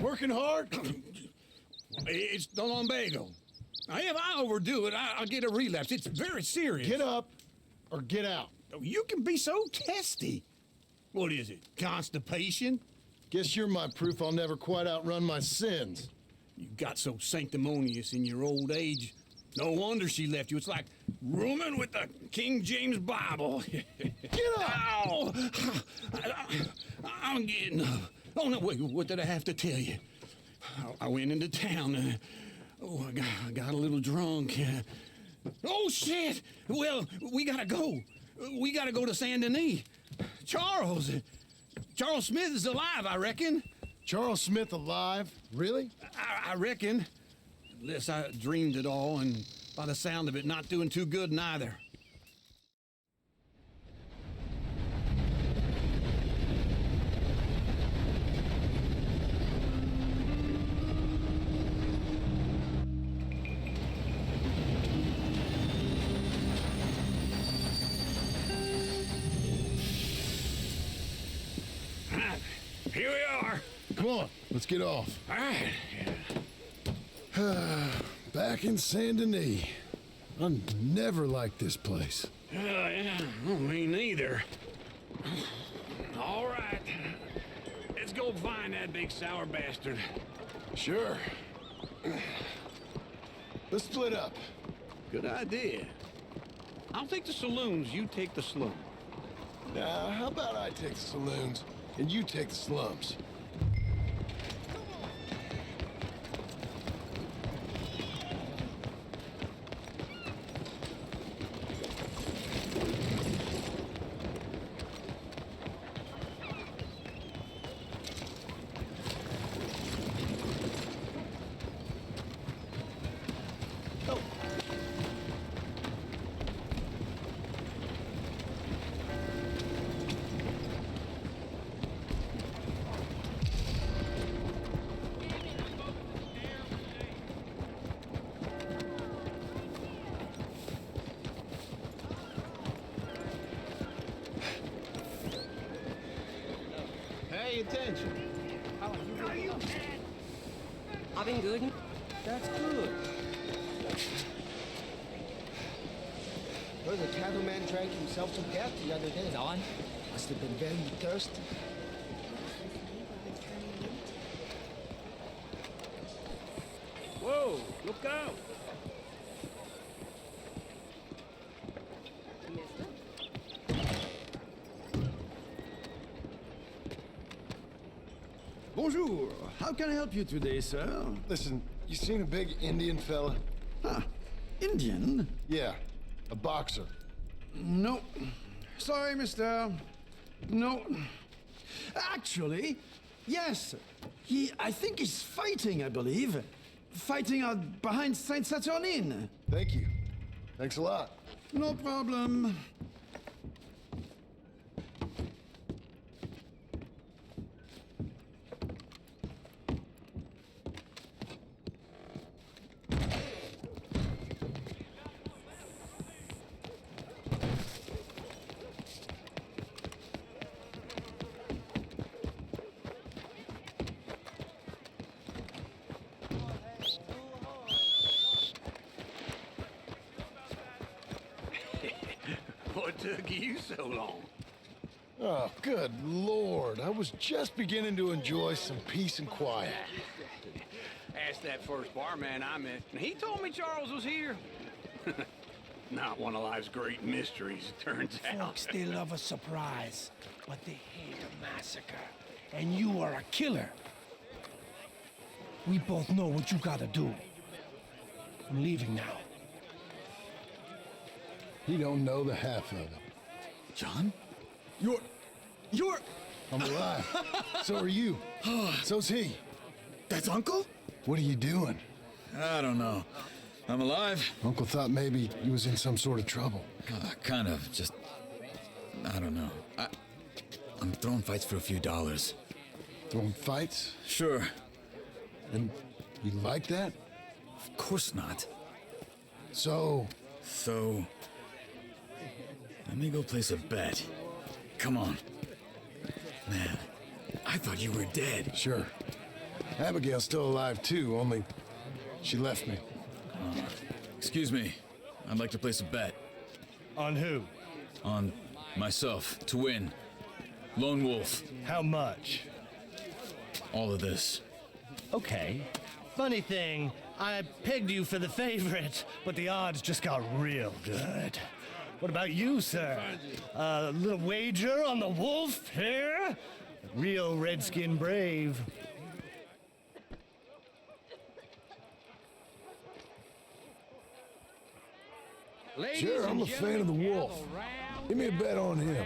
Working hard? It's the lumbago. Now, if I overdo it, I'll get a relapse. It's very serious. Get up or get out. You can be so testy. What is it, constipation? Guess you're my proof I'll never quite outrun my sins. You got so sanctimonious in your old age. No wonder she left you. It's like rooming with the King James Bible. Get up! Ow! I'm getting up. Oh, no, wait, what did I have to tell you? I went into town. I got a little drunk. Oh, shit! Well, we gotta go. We gotta go to Saint Denis. Charles Smith is alive, I reckon. Charles Smith alive? Really? I reckon. Unless I dreamed it all, and by the sound of it, not doing too good neither. Here we are. Come on, let's get off. All right. Back in Saint Denis. I never liked this place. Yeah, me neither. All right. Let's go find that big sour bastard. Sure. Let's split up. Good idea. I'll take the saloons, you take the slum. Now, how about I take the saloons and you take the slums? Pay attention. How are you? I've been good. That's good. Heard the cattleman drank himself to death the other day. John? Must have been very thirsty. Whoa, look out. Bonjour. How can I help you today, sir? Listen, you seen a big Indian fella? Huh. Indian? Yeah, a boxer. No. Sorry, mister. No. Actually, yes. I think he's fighting, I believe. Fighting out behind Saint Saturnine. Thank you. Thanks a lot. No problem. What took you so long? Oh, good Lord. I was just beginning to enjoy some peace and quiet. Asked that first barman I met, and he told me Charles was here. Not one of life's great mysteries, it turns out. Folks, they love a surprise, but they hate a massacre. And you are a killer. We both know what you gotta do. I'm leaving now. He don't know the half of it. John? You're... I'm alive. So are you. So's he. That's Uncle? What are you doing? I don't know. I'm alive. Uncle thought maybe he was in some sort of trouble. Kind of, just... I don't know. I'm throwing fights for a few dollars. Throwing fights? Sure. And you like that? Of course not. So... Let me go place a bet. Come on. Man, I thought you were dead. Sure. Abigail's still alive too, only she left me. Excuse me. I'd like to place a bet. On who? On myself, to win. Lone Wolf. How much? All of this. Okay. Funny thing, I pegged you for the favorite, but the odds just got real good. What about you, sir? A little wager on the wolf here? Real redskin brave. Sure, I'm a fan of the wolf. Give me a bet on him.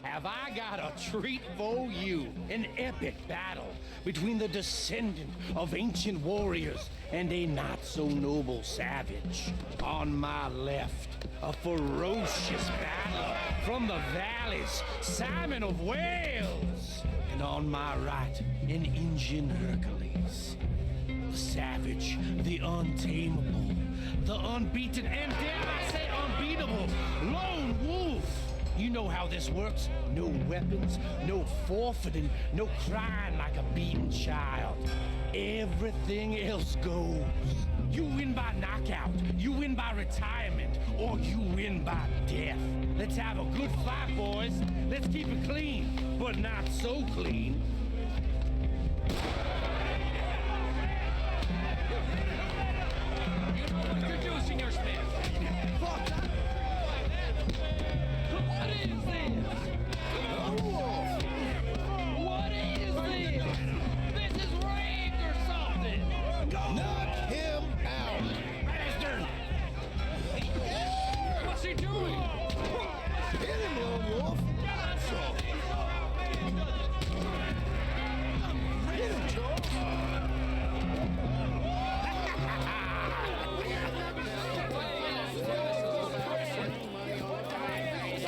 Have I got a treat for you? An epic battle between the descendant of ancient warriors and a not-so-noble savage. On my left, a ferocious battler from the valleys, Simon of Wales. And on my right, an Indian Hercules. The savage, the untamable, the unbeaten, and dare I say unbeatable, Lone Wolf. You know how this works. No weapons, no forfeiting, no crying like a beaten child. Everything else goes. You win by knockout, you win by retirement, or you win by death. Let's have a good fight, boys. Let's keep it clean, but not so clean.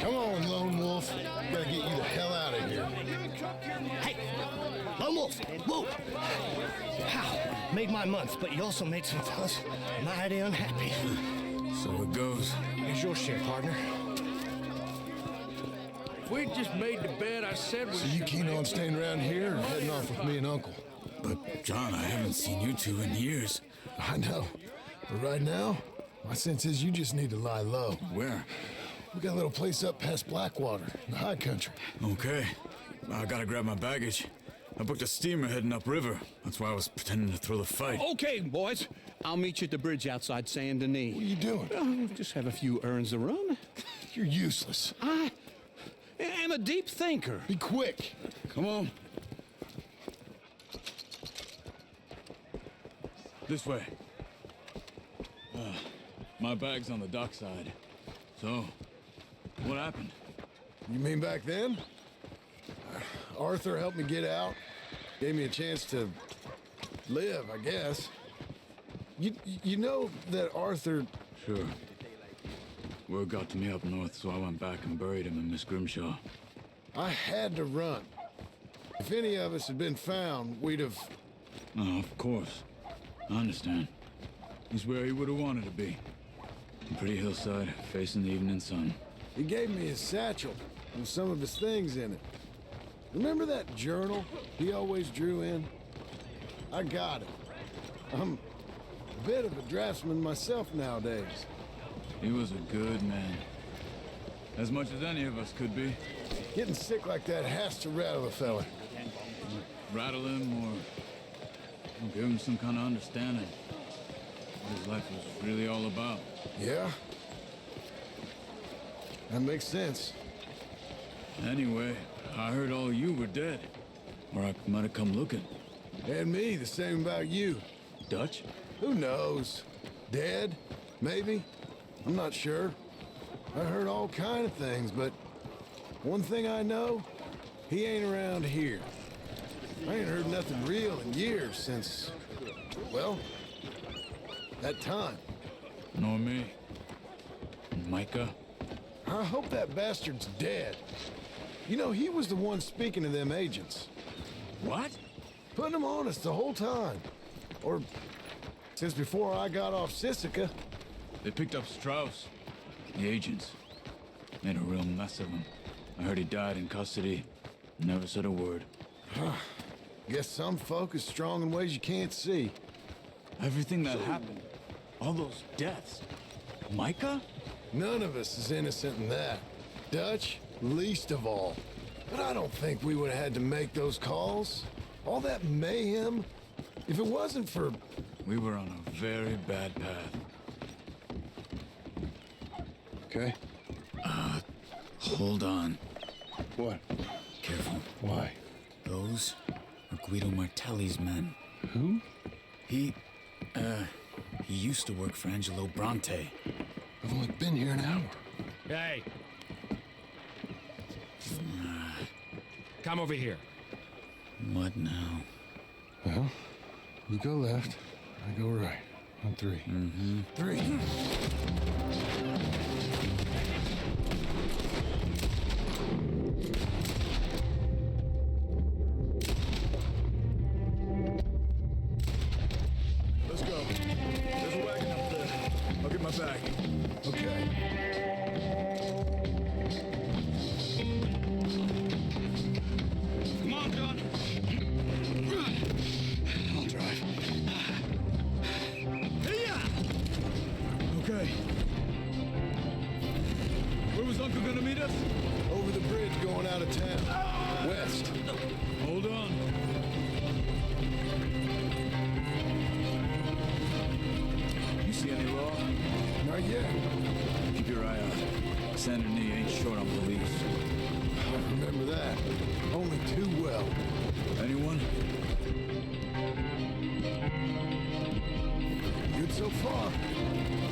Come on, Lone Wolf. Gotta get you the hell out of here. Hey! Lone Wolf! Whoa! Wow, made my month, but you also made some fellas mighty unhappy. So it goes. Here's your share, partner. If we just made the bed I said we So you keen on staying around here or heading off with me and Uncle? But, John, I haven't seen you two in years. I know. But right now, my sense is you just need to lie low. Where? We got a little place up past Blackwater, in the high country. Okay. I gotta grab my baggage. I booked a steamer heading upriver. That's why I was pretending to throw the fight. Okay, boys. I'll meet you at the bridge outside Saint Denis. What are you doing? Oh, just have a few errands to run. You're useless. I am a deep thinker. Be quick. Come on. This way. My bag's on the dockside. So, what happened? You mean back then? Arthur helped me get out. Gave me a chance to live, I guess. You know that Arthur... Sure. Word got to me up north, so I went back and buried him in Miss Grimshaw. I had to run. If any of us had been found, we'd have... Oh, of course. I understand. He's where he would have wanted to be. A pretty hillside, facing the evening sun. He gave me his satchel with some of his things in it. Remember that journal he always drew in? I got it. I'm a bit of a draftsman myself nowadays. He was a good man. As much as any of us could be. Getting sick like that has to rattle a fella. Rattle him or give him some kind of understanding. What his life was really all about. Yeah? That makes sense. Anyway, I heard all you were dead. Or I might have come looking. And me, the same about you. Dutch? Who knows? Dead? Maybe? I'm not sure. I heard all kind of things, but one thing I know, he ain't around here. I ain't heard nothing real in years since, well, that time. Nor me. And Micah? I hope that bastard's dead. You know, he was the one speaking to them agents. What? Putting them on us the whole time. Or since before I got off Sisika. They picked up Strauss. The agents. Made a real mess of him. I heard he died in custody. Never said a word. Guess some folk is strong in ways you can't see. Everything that happened, all those deaths. Micah? None of us is innocent in that. Dutch, least of all. But I don't think we would have had to make those calls. All that mayhem. If it wasn't for... We were on a very bad path. Okay. Hold on. What? Careful. Why? Those are Guido Martelli's men. Who? He used to work for Angelo Bronte. I've only been here an hour. Hey. Come over here. What now? Well, you go left, I go right. On three. Mm-hmm. Three. Let's go. There's a wagon up there. I'll get my bag. Okay. Come on, John. I'll drive. Okay. Where was Uncle gonna meet us? Over the bridge going out of town. West. Hold on. You see any law? Not yet. Keep your eye out. Saint Denis ain't short on police. I remember that. Only too well. Anyone? Good so far.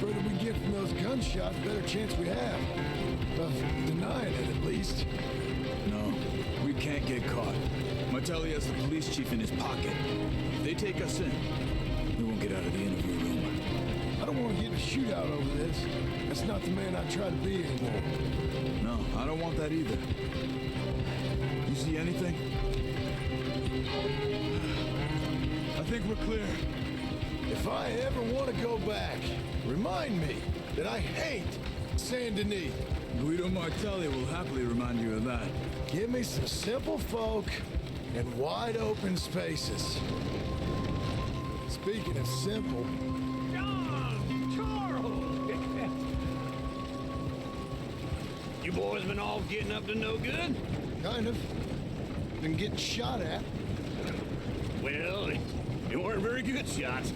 Further we get from those gunshots, better chance we have. Of denying it, at least. No, we can't get caught. Martelli has the police chief in his pocket. If they take us in, we won't get out of the interview room. I don't want to get in a shootout over this. That's not the man I try to be anymore. No, I don't want that either. You see anything? I think we're clear. If I ever want to go back, remind me that I hate Saint Denis. Guido Martelli will happily remind you of that. Give me some simple folk and wide open spaces. Speaking of simple, John! Charles! You boys been all getting up to no good? kind of. Been getting shot at. Well, they weren't very good shots.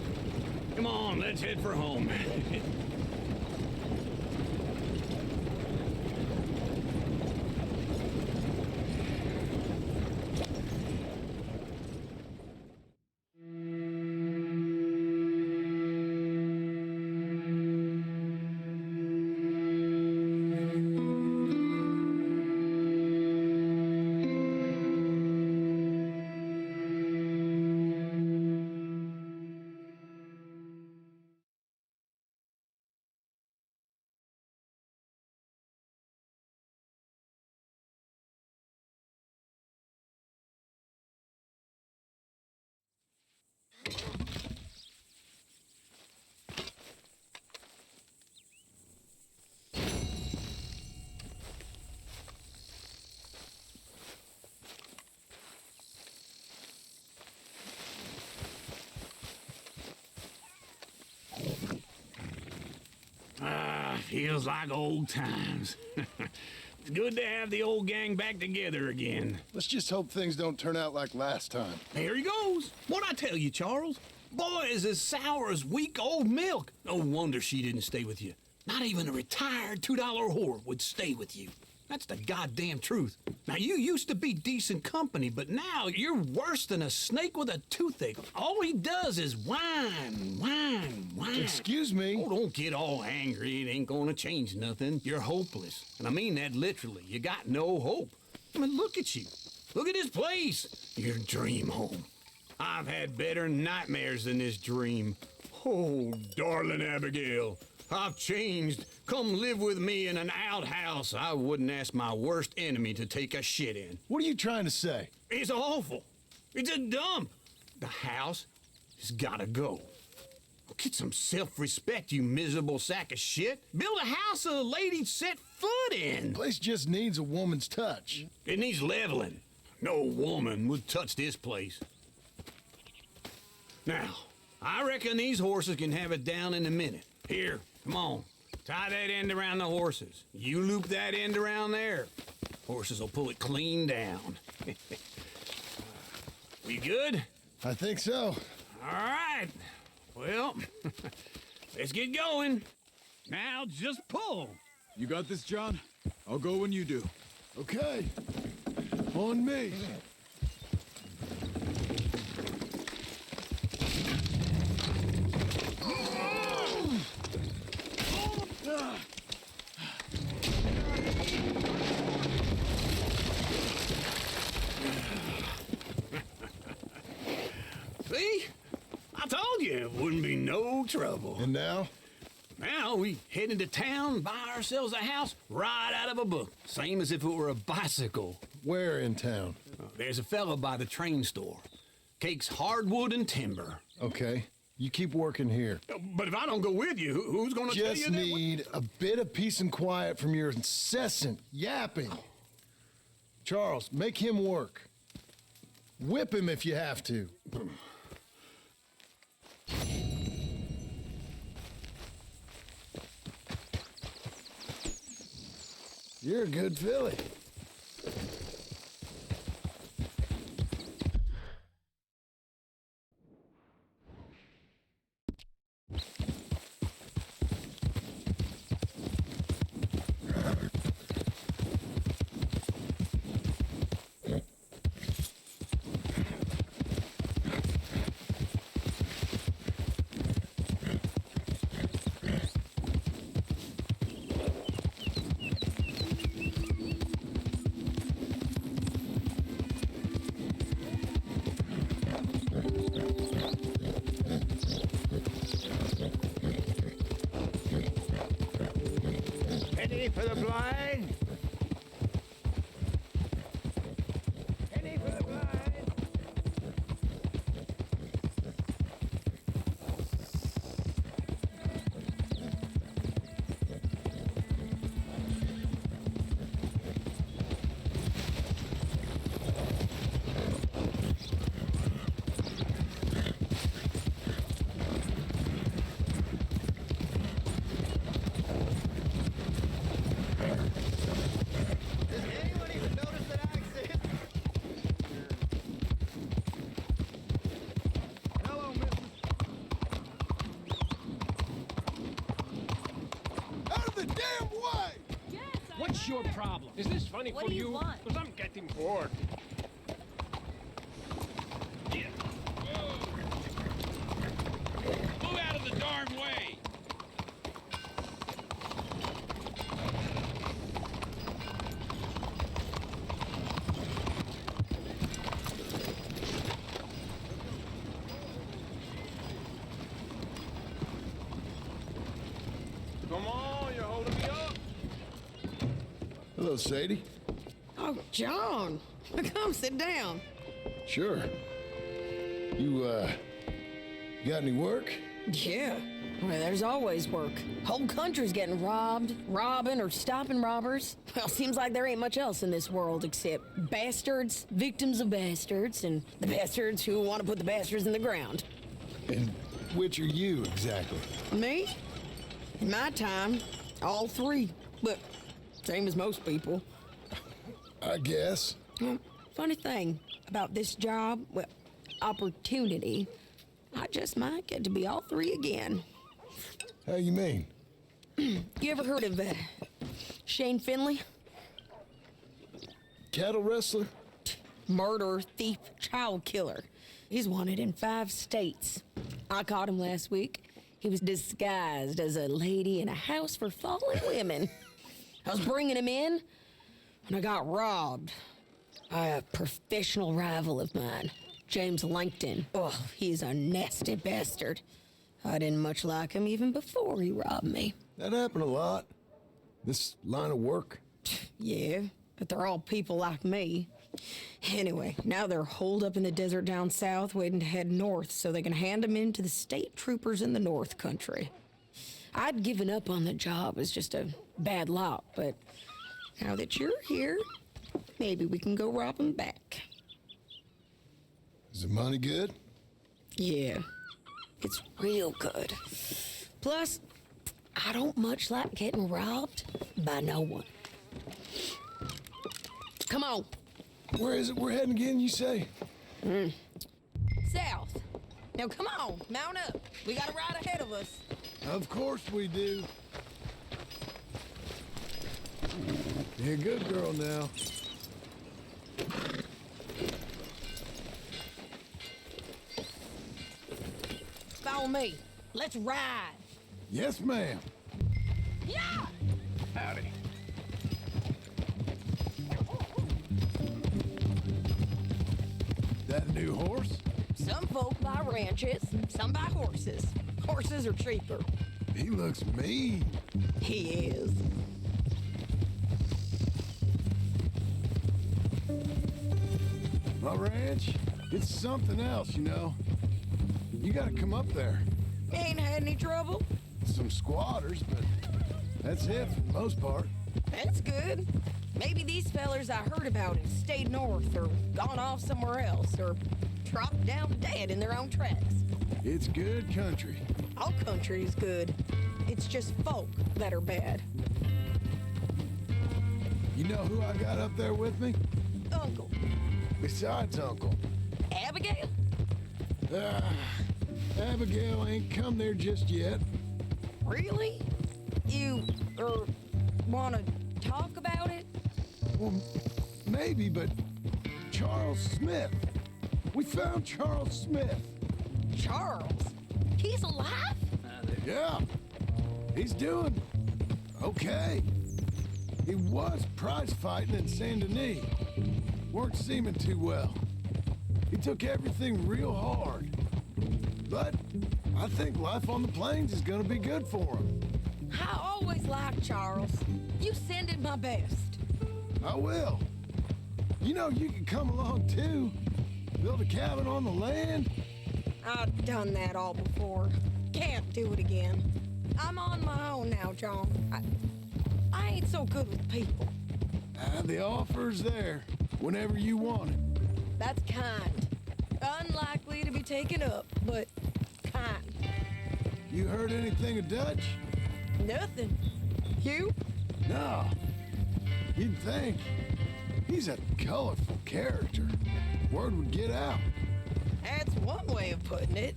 Come on, let's head for home. Feels like old times. It's good to have the old gang back together again. Let's just hope things don't turn out like last time. There he goes. What'd I tell you, Charles? Boy is as sour as weak old milk. No wonder she didn't stay with you. Not even a retired $2 whore would stay with you. That's the goddamn truth. Now, you used to be decent company, but now you're worse than a snake with a toothache. All he does is whine, whine, whine. Excuse me? Oh, don't get all angry. It ain't gonna change nothing. You're hopeless. And I mean that literally. You got no hope. I mean, look at you. Look at this place. Your dream home. I've had better nightmares than this dream. Oh, darling Abigail. I've changed. Come live with me in an outhouse I wouldn't ask my worst enemy to take a shit in. What are you trying to say? It's awful. It's a dump. The house has gotta go. Get some self-respect, you miserable sack of shit. Build a house a lady'd set foot in. Place just needs a woman's touch. It needs leveling. No woman would touch this place. Now, I reckon these horses can have it down in a minute. Here, come on. Tie that end around the horses. You loop that end around there. Horses will pull it clean down. We good? I think so. All right. Well, let's get going. Now just pull. You got this, John? I'll go when you do. Okay. On me. See? I told you it wouldn't be no trouble. And now? Now we head into town, buy ourselves a house right out of a book. Same as if it were a bicycle. Where in town? There's a fella by the train store. Cakes hardwood and timber. Okay. You keep working here. But if I don't go with you, who's gonna tell you Just that? need a bit of peace and quiet from your incessant yapping. Charles, make him work. Whip him if you have to. You're a good filly. Penny for the blind. Penny for the blind. Does anyone even notice that I exist? Hello, missus. Out of the damn way! What's your problem? Is this funny What for do you want? Because I'm getting bored. Move out of the darn way! Come on, you're holding me up. Hello, Sadie. Oh, John. Come sit down. Sure. You got any work? Yeah. Well, there's always work. Whole country's getting robbed, robbing, or stopping robbers. Well, seems like there ain't much else in this world except bastards, victims of bastards, and the bastards who want to put the bastards in the ground. And which are you exactly? Me? In my time, all three. But same as most people. I guess. Well, funny thing about this job, well, opportunity, I just might get to be all three again. How you mean? You ever heard of Shane Finley? Cattle wrestler? Murderer, thief, child killer. He's wanted in 5 states. I caught him last week. He was disguised as a lady in a house for fallen women. I was bringing him in, and I got robbed by a professional rival of mine, James Langton. Oh, he's a nasty bastard. I didn't much like him even before he robbed me. That happened a lot. This line of work. Yeah, but they're all people like me. Anyway, now they're holed up in the desert down south, waiting to head north so they can hand them in to the state troopers in the north country. I'd given up on the job as just a bad lot, but now that you're here, maybe we can go rob them back. Is the money good? Yeah, it's real good. Plus, I don't much like getting robbed by no one. Come on. Where is it we're heading again, you say? South. Now come on, mount up. We got a ride ahead of us. Of course we do. You're a good girl now. Follow me. Let's ride. Yes, ma'am. Yeah! Howdy. That a new horse? Some folk buy ranches, some buy horses. Horses are cheaper. He looks mean. He is. My ranch, it's something else, you know. You gotta come up there. Ain't had any trouble? Some squatters, but that's it for the most part. That's good. Maybe these fellers I heard about have stayed north or gone off somewhere else or dropped down dead in their own tracks. It's good country. All country is good. It's just folk that are bad. You know who I got up there with me? Uncle. Besides Uncle. Abigail? Abigail ain't come there just yet. Really? You, wanna talk about it? Well, maybe, but Charles Smith. We found Charles Smith. Charles? He's alive? Yeah, he's doing okay. He was prize fighting in Saint Denis. Weren't seeming too well. He took everything real hard. But I think life on the plains is gonna be good for him. I always liked Charles. You send him my best. I will. You know, you can come along too. Build a cabin on the land. I've done that all before. Can't do it again. I'm on my own now, John. I ain't so good with people. The offer's there whenever you want it. That's kind. Unlikely to be taken up, but kind. You heard anything of Dutch? Nothing. You? No. You'd think. He's a colorful character. Word would get out. That's one way of putting it.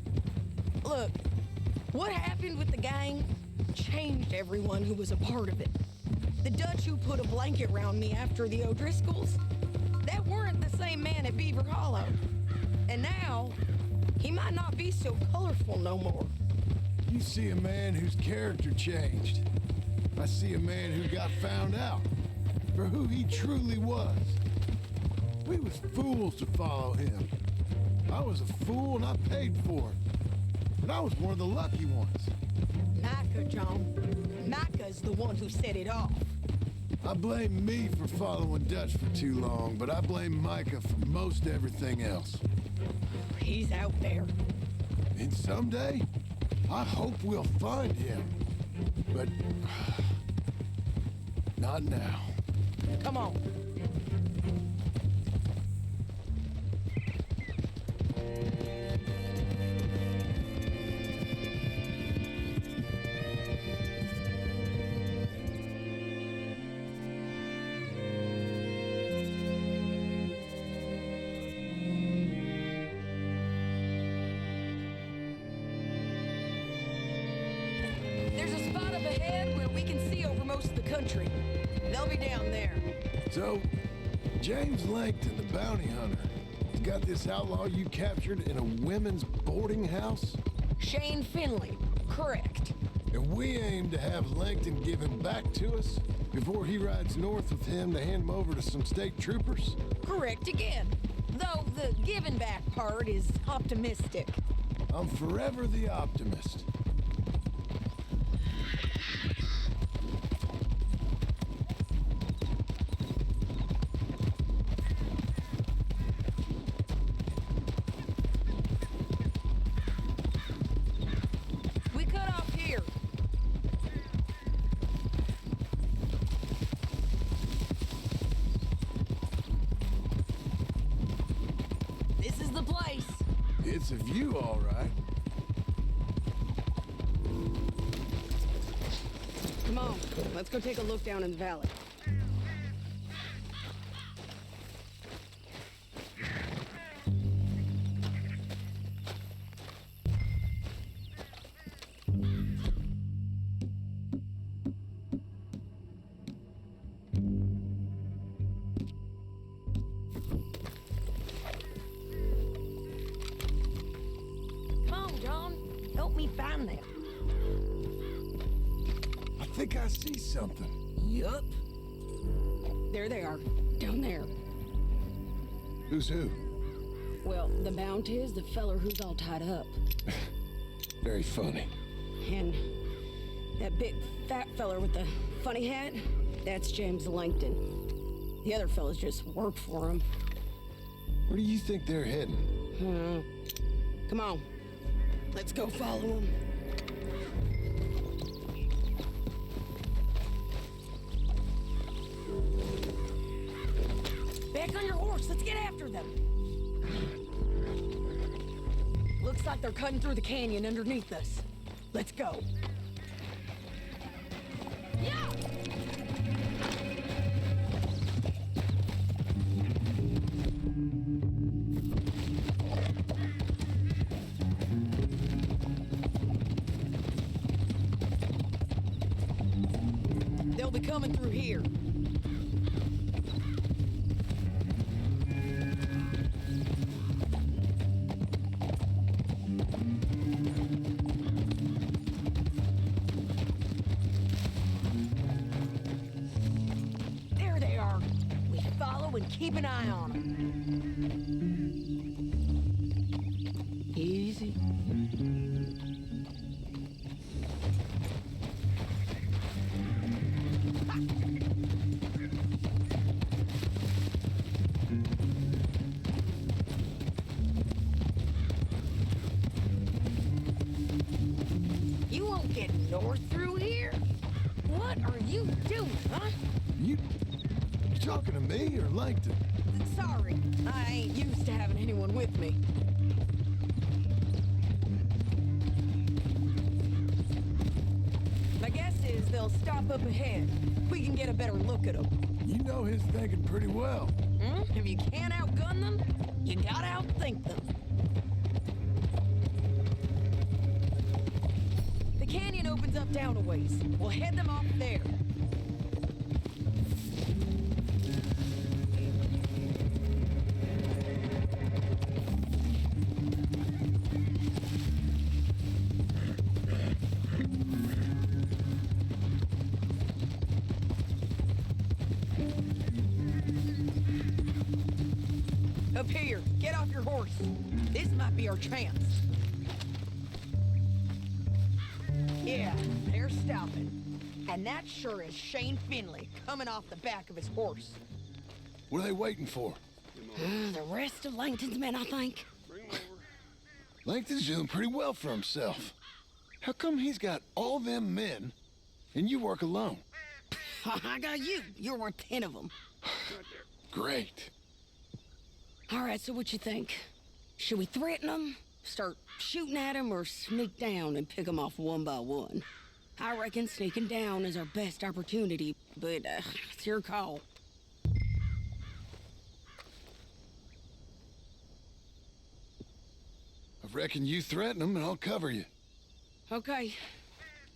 Look, what happened with the gang changed everyone who was a part of it. The Dutch who put a blanket around me after the O'Driscolls, that weren't the same man at Beaver Hollow. And now, he might not be so colorful no more. You see a man whose character changed. I see a man who got found out for who he truly was. We was fools to follow him. I was a fool and I paid for it. But I was one of the lucky ones. Micah, John. Micah's the one who set it off. I blame me for following Dutch for too long, but I blame Micah for most everything else. He's out there. And someday, I hope we'll find him. But not now. Come on. There's a spot up ahead where we can see over most of the country. They'll be down there. So, James Langton, the bounty hunter, has got this outlaw you captured in a women's boarding house? Shane Finley, correct. And we aim to have Langton give him back to us before he rides north with him to hand him over to some state troopers? Correct again. Though the giving back part is optimistic. I'm forever the optimist. We cut off here. It's It's a view, all right. Come on, let's go take a look down in the valley. Come on, John. Help me find them. I think I see something. Yup. There they are, down there. Who's who? Well, the bounty is the feller who's all tied up. Very funny. And that big fat feller with the funny hat, that's James Langton. The other fellas just work for him. Where do you think they're heading? Come on, let's go follow him. Back on your horse, let's get after them. Looks like they're cutting through the canyon underneath us. Let's go. Yeah! They'll be coming through here. There they are. We follow and keep an eye on them. Easy. You won't get north through here? What are you doing, huh? You talking to me or Langton? Sorry, I ain't used to having anyone with me. My guess is they'll stop up ahead. We can get a better look at them. You know his thinking pretty well. If you can't outgun them, you gotta outthink them. The canyon opens up down a ways. We'll head them off there. Up here, get off your horse. This might be our chance. Yeah, they're stopping. And that sure is Shane Finley coming off the back of his horse. What are they waiting for? The rest of Langton's men, I think. Langton's doing pretty well for himself. How come he's got all them men and you work alone? I got you. You're worth 10 of them. Great. All right, so what you think? Should we threaten them, start shooting at them, or sneak down and pick them off one by one? I reckon sneaking down is our best opportunity, but it's your call. I reckon you threaten them and I'll cover you. Okay,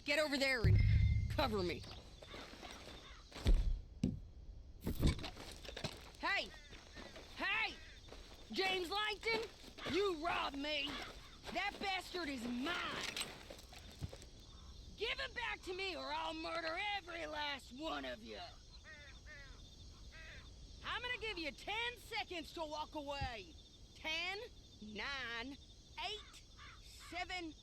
get over there and cover me. Hey! Hey! James Langton, you robbed me. That bastard is mine. Give him back to me or I'll murder every last one of you. I'm gonna give you 10 seconds to walk away. 10, 9, 8, 7...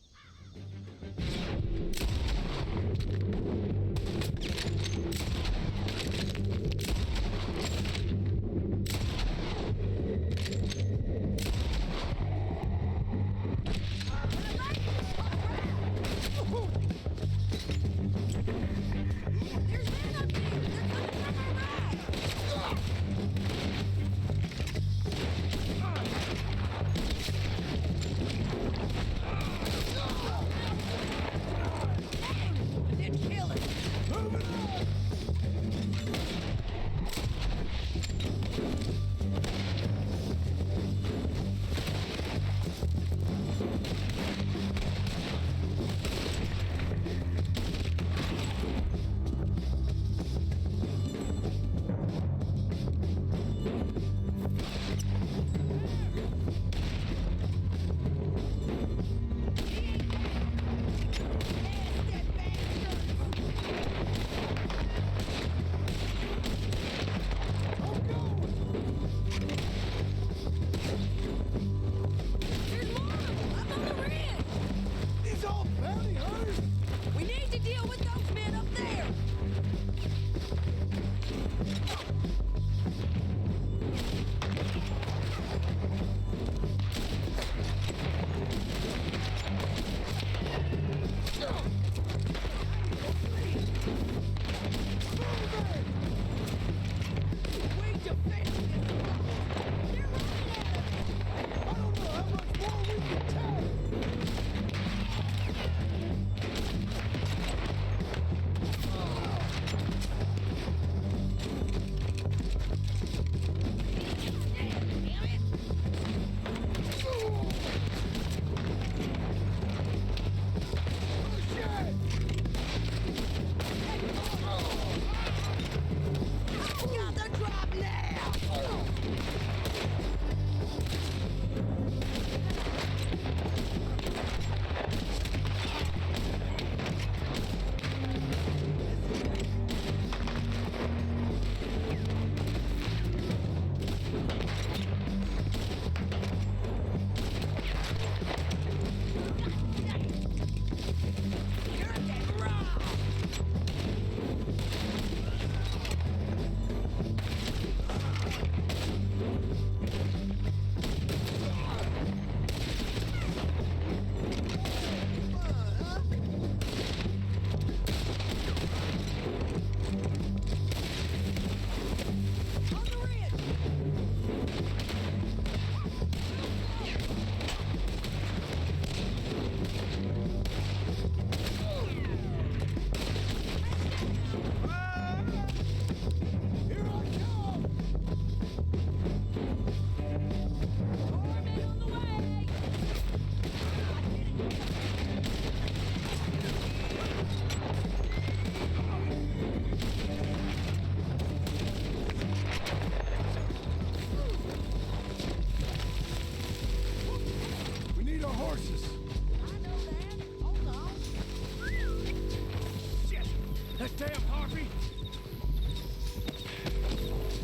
Damn, Harvey!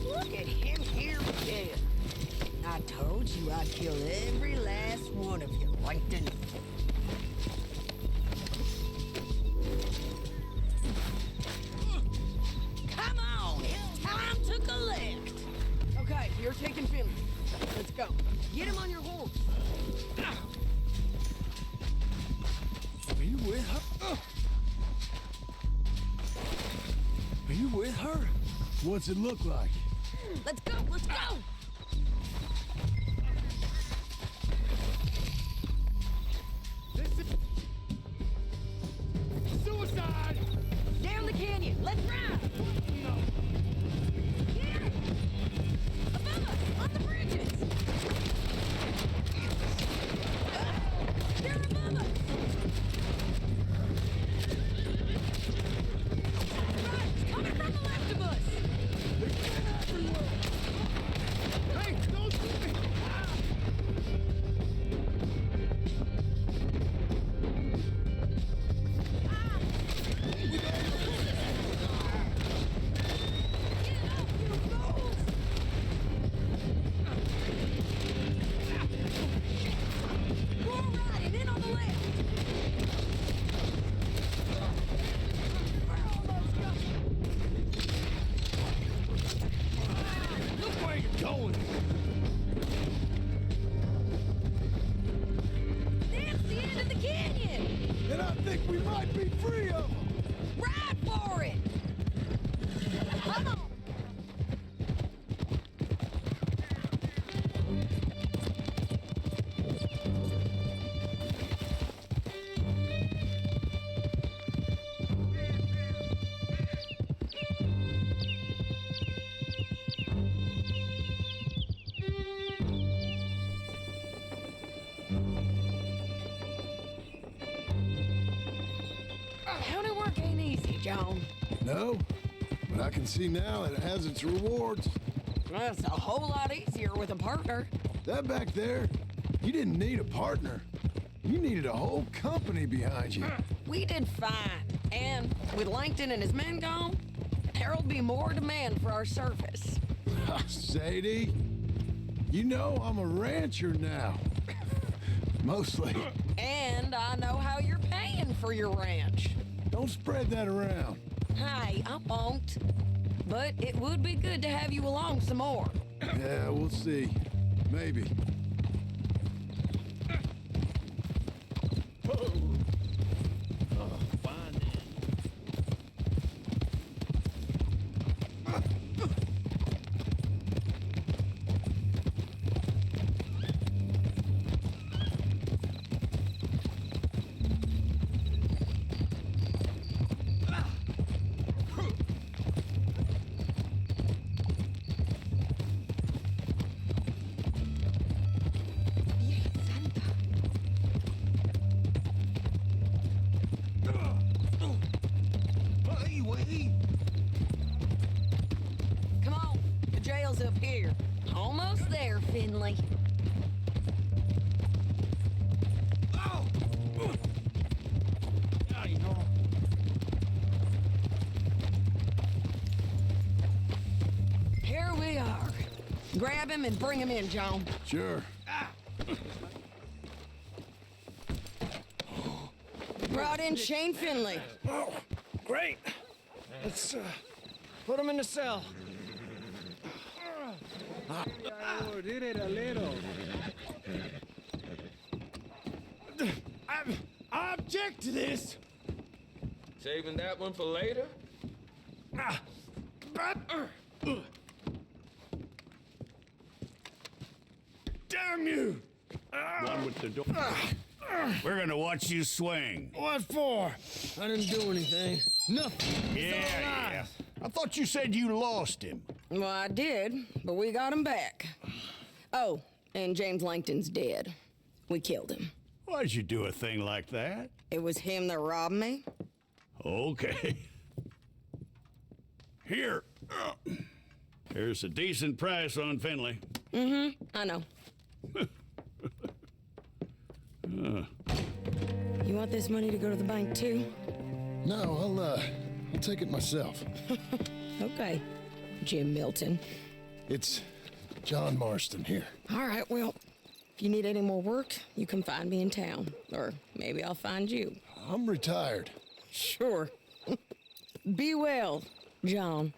Look at him here dead. I told you I'd kill every last one of you, Langton. Come on, it's time to collect. Okay, you're taking Finley. Let's go. Get him on your horse. Are you with her? Are you with her? What's it look like? Let's go, let's go. Suicide! Down the canyon. Let's ride. Here. Above us, on the bridges. They're above us. Right, it's coming from the left of us. Hey, don't shoot me! Get up, you fools. We're riding in on the left. We're almost done. Look where you're going! That's the end of the canyon. And I think we might be free of them. Ride for it. Come on. County work ain't easy, John. No, but I can see now that it has its rewards. That's a whole lot easier with a partner. That back there, you didn't need a partner. You needed a whole company behind you. We did fine. And with Langton and his men gone, there'll be more demand for our service. Sadie, you know I'm a rancher now. Mostly. And I know how you're paying for your ranch. Don't spread that around. Hey, I won't. But it would be good to have you along some more. Yeah, we'll see. Maybe. Come on, the jail's up here. Almost there, Finley. Here we are. Grab him and bring him in, John. Sure. Brought in Shane Finley. Oh, great. Let's put him in the cell. I object to this. Saving that one for later? Damn you! One with the door. We're gonna watch you swing. What for? I didn't do anything. Nothing. Yeah. I thought you said you lost him. Well, I did, but we got him back. Oh, and James Langton's dead. We killed him. Why'd you do a thing like that? It was him that robbed me. Okay. Here. Here's a decent price on Finley. I know. You want this money to go to the bank too? No, I'll take it myself. Okay, Jim Milton. It's John Marston here. All right, well, if you need any more work, you can find me in town. Or maybe I'll find you. I'm retired. Sure. Be well, John.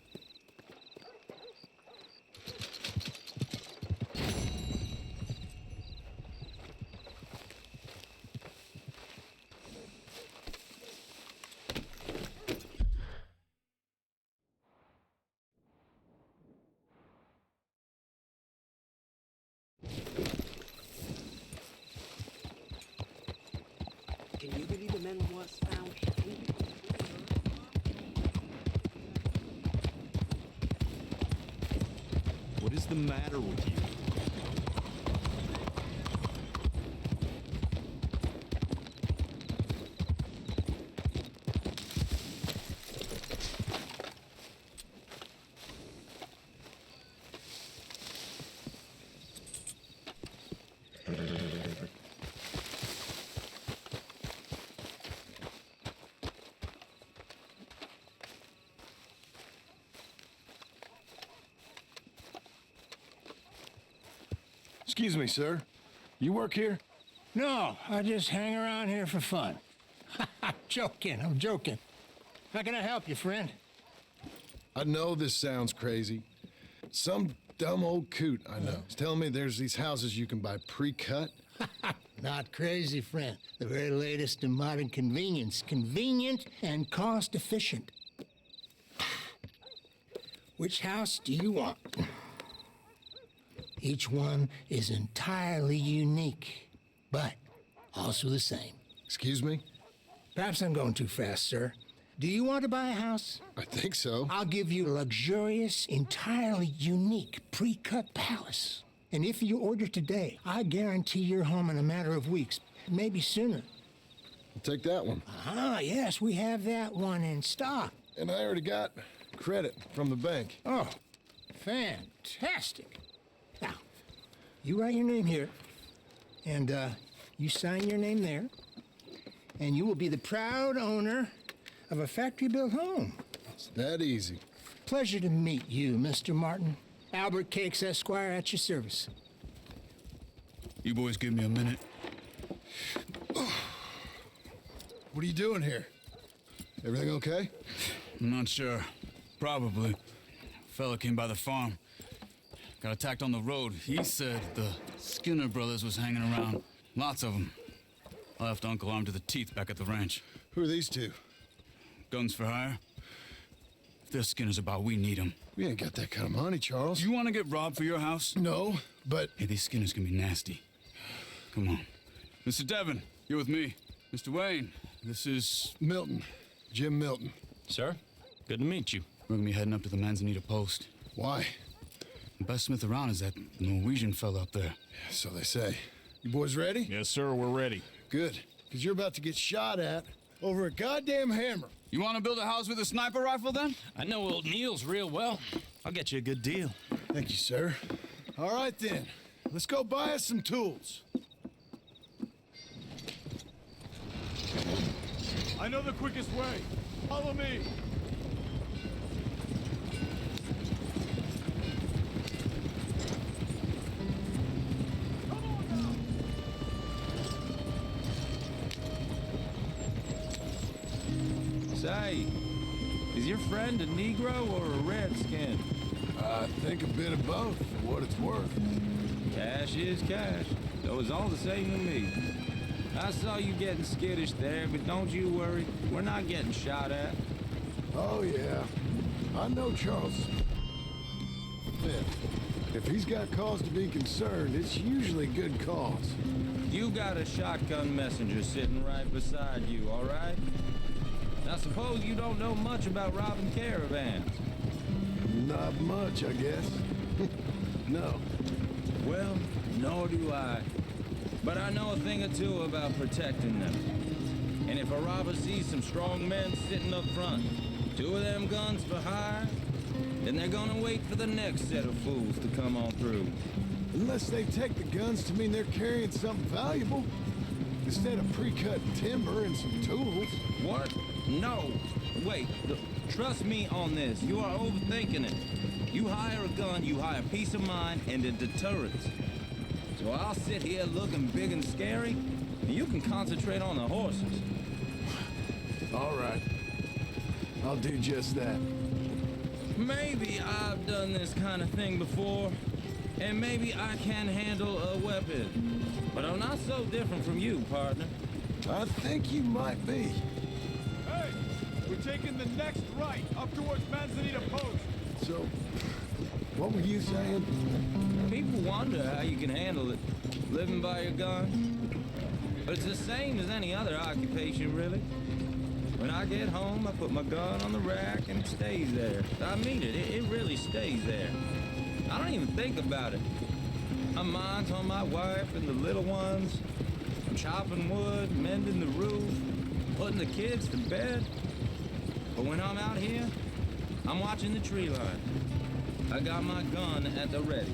Can you believe the man was found? What is the matter with you? Excuse me, sir. You work here? No, I just hang around here for fun. I'm joking. How can I help you, friend? I know this sounds crazy. Some dumb old coot I know is telling me there's these houses you can buy pre-cut. Not crazy, friend. The very latest in modern convenience. Convenient and cost efficient. Which house do you want? Each one is entirely unique, but also the same. Excuse me? Perhaps I'm going too fast, sir. Do you want to buy a house? I think so. I'll give you a luxurious, entirely unique pre-cut palace. And if you order today, I guarantee you're home in a matter of weeks, maybe sooner. I'll take that one. Ah, yes, we have that one in stock. And I already got credit from the bank. Oh, fantastic. Now, you write your name here, and you sign your name there, and you will be the proud owner of a factory-built home. It's that easy. Pleasure to meet you, Mr. Martin. Albert Cakes, Esquire, at your service. You boys give me a minute. What are you doing here? Everything okay? I'm not sure. Probably. Fella came by the farm. Got attacked on the road. He said the Skinner brothers was hanging around. Lots of them. I left Uncle armed to the teeth back at the ranch. Who are these two? Guns for hire. If they're Skinner's about, we need them. We ain't got that kind of money, Charles. You want to get robbed for your house? No, but... Hey, these Skinners can be nasty. Come on. Mr. Devon, you're with me. Mr. Wayne, this is... Milton. Jim Milton. Sir, good to meet you. We're gonna be heading up to the Manzanita post. Why? The best smith around is that Norwegian fella up there. So they say. You boys ready? Yes, sir, we're ready. Good, because you're about to get shot at over a goddamn hammer. You want to build a house with a sniper rifle, then? I know old Neil's real well. I'll get you a good deal. Thank you, sir. All right, then. Let's go buy us some tools. I know the quickest way. Follow me. Say, is your friend a Negro or a Redskin? I think a bit of both, for what it's worth. Cash is cash, so it's all the same to me. I saw you getting skittish there, but don't you worry. We're not getting shot at. Oh, yeah. I know Charles. If he's got cause to be concerned, it's usually good cause. You got a shotgun messenger sitting right beside you, all right? Now suppose you don't know much about robbing caravans. Not much, I guess. No. Well, nor do I. But I know a thing or two about protecting them. And if a robber sees some strong men sitting up front, 2 of them guns for hire, then they're gonna wait for the next set of fools to come on through. Unless they take the guns to mean they're carrying something valuable. Instead of pre-cutting timber and some tools. What? No. Wait, trust me on this. You are overthinking it. You hire a gun, you hire peace of mind and a deterrence. So I'll sit here looking big and scary, and you can concentrate on the horses. All right. I'll do just that. Maybe I've done this kind of thing before, and maybe I can handle a weapon. But I'm not so different from you, partner. I think you might be. Hey, we're taking the next right up towards Manzanita Post. So, what were you saying? People wonder how you can handle it, living by your gun. But it's the same as any other occupation, really. When I get home, I put my gun on the rack and it stays there. I mean it, it really stays there. I don't even think about it. My mind's on my wife and the little ones. I'm chopping wood, mending the roof, putting the kids to bed. But when I'm out here, I'm watching the tree line. I got my gun at the ready.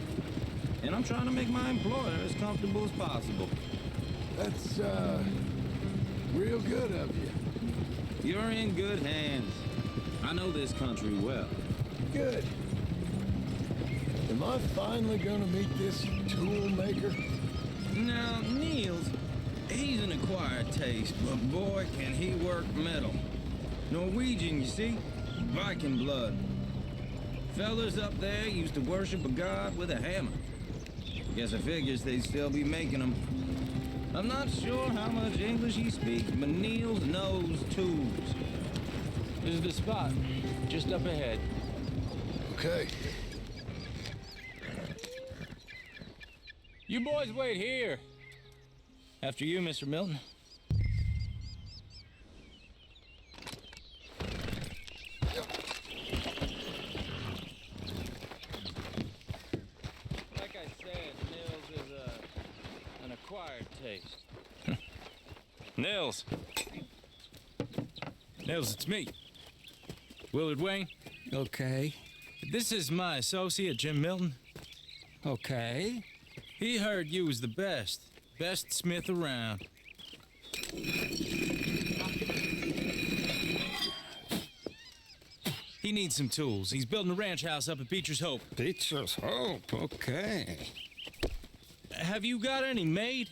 And I'm trying to make my employer as comfortable as possible. That's, real good of you. You're in good hands. I know this country well. Good. Am I finally gonna meet this tool maker? Now, Niels, he's an acquired taste, but boy, can he work metal. Norwegian, you see? Viking blood. Fellas up there used to worship a god with a hammer. Guess I figures they'd still be making them. I'm not sure how much English he speaks, but Niels knows tools. This is the spot, just up ahead. Okay. You boys wait here. After you, Mr. Milton. Like I said, Nils is an acquired taste. Nils. Nils, it's me. Willard Wayne. Okay. This is my associate, Jim Milton. Okay. He heard you was the best smith around. He needs some tools. He's building a ranch house up at Beecher's Hope. Beecher's Hope, okay. Have you got any made?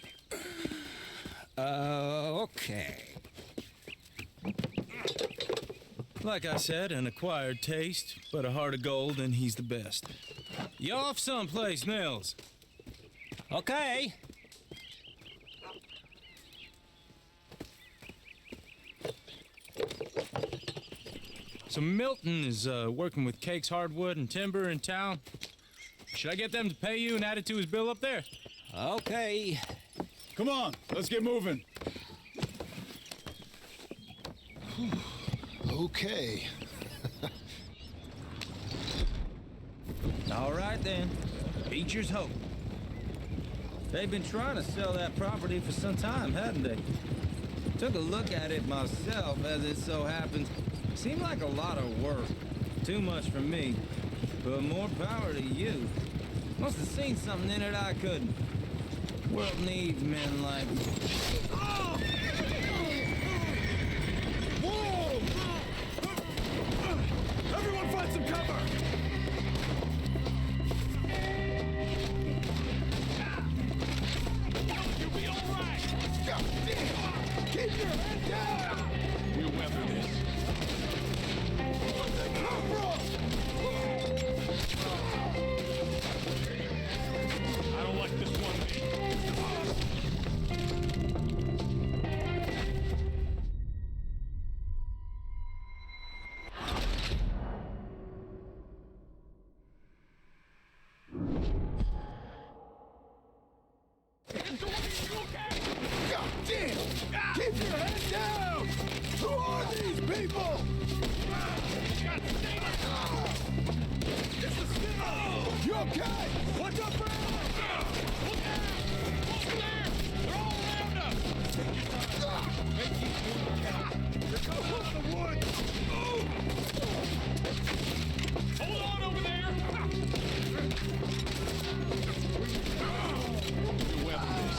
Okay. Like I said, an acquired taste, but a heart of gold, and he's the best. You off someplace, Nils? Okay. So Milton is working with Cake's Hardwood and Timber in town. Should I get them to pay you and add it to his bill up there? Okay. Come on, let's get moving. Okay. All right then, Beecher's Hope. They've been trying to sell that property for some time, hadn't they? Took a look at it myself, as it so happens. Seemed like a lot of work. Too much for me. But more power to you. Must have seen something in it I couldn't. World needs men like... Whoa! Everyone find some cover! You'll be all right! God damn! Keep your head down! We'll weather this. Where'd they come from? I don't like this one bit. God damn! Keep your head down! Who are these people? It's the Skinner! You okay? What's up, Brad? Look out! Over there! They're all around us! They're coming up the woods! Hold on over there! We'll weapon this.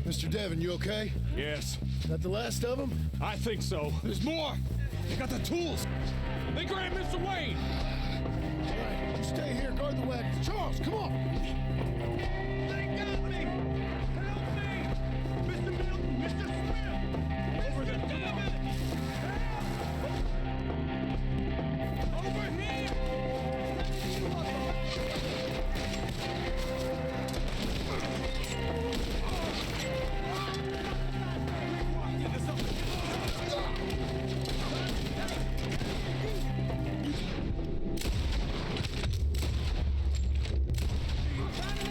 Mr. Devon, you okay? Yes, That the last of them? I think so. There's more. They got the tools. They grabbed Mr. Wayne. All right, you stay here, guard the wagons. Charles, come on! They got me. Help me. Mr. Milton, Mr. Smith. Over the Devon. Over here.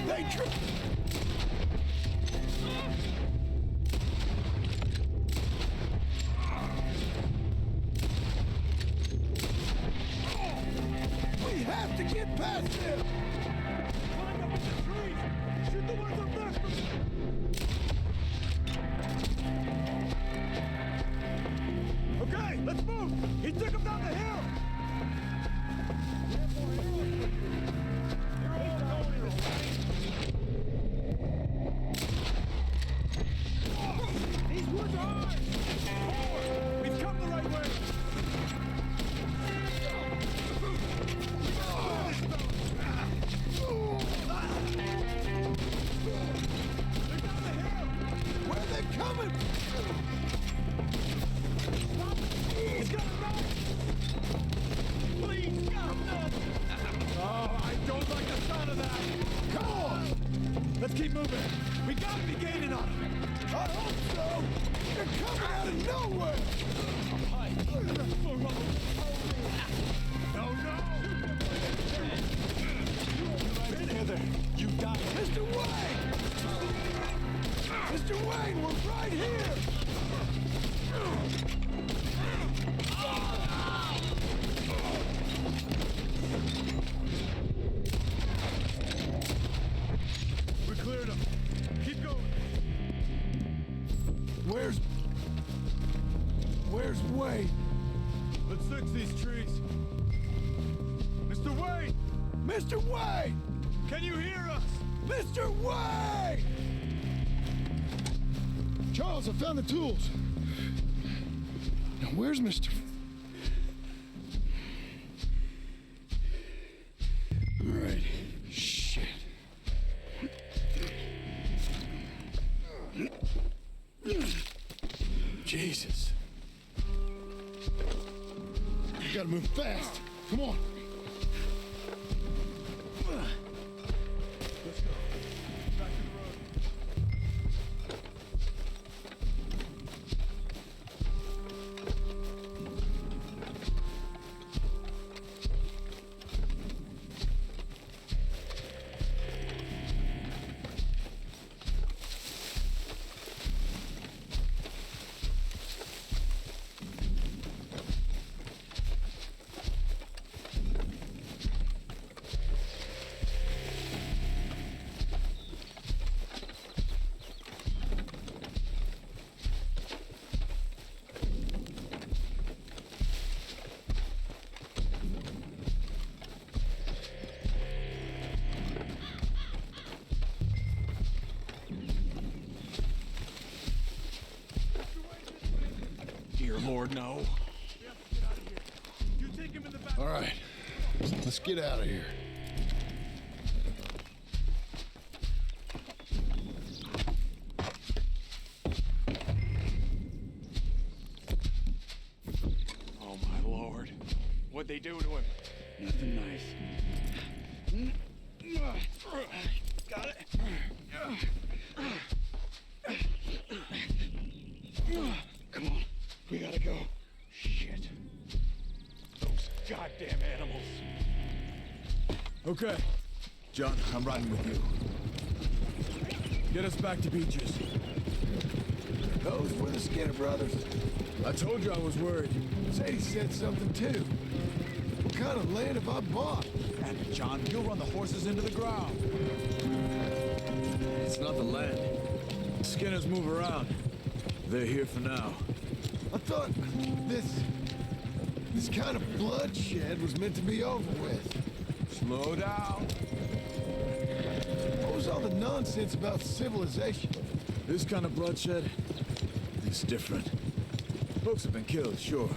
They We have to get past them! Climb up in the trees. Shoot the ones up there. Okay, let's move. He took him down the hill. They're all going this way. These woods are ours. Forward. We've come the right way. Where are they coming? He's got a knife! Please, God, no! Oh, I don't like the sound of that! Come on! Let's keep moving! We gotta be gaining on him! I hope so! They're coming out of nowhere! No, no! Together, you die! Mr. Wayne! Mr. Wayne, we're right here! We cleared him! Keep going! Where's Wayne? Let's fix these trees! Mr. Wayne! Mr. Wayne! Can you hear us? Mr. Wayne! Charles, I found the tools. Now, where's Mr. All right. Shit. Jesus. You gotta move fast. Come on. Let's go. Back to the road. Dear Lord, no. You take him in the back. All right. Let's get out of here. Oh, my Lord. What'd they do to him? Nothing nice. Got it. Come on. We gotta go. Shit. Those goddamn animals. Okay. John, I'm riding with you. Get us back to Beaches. Those were the Skinner brothers. I told you I was worried. Sadie said something too. What kind of land have I bought? And John, you'll run the horses into the ground. It's not the land. Skinners move around. They're here for now. I thought this kind of bloodshed was meant to be over with. Slow down. What was all the nonsense about civilization? This kind of bloodshed, it's different. Folks have been killed, sure.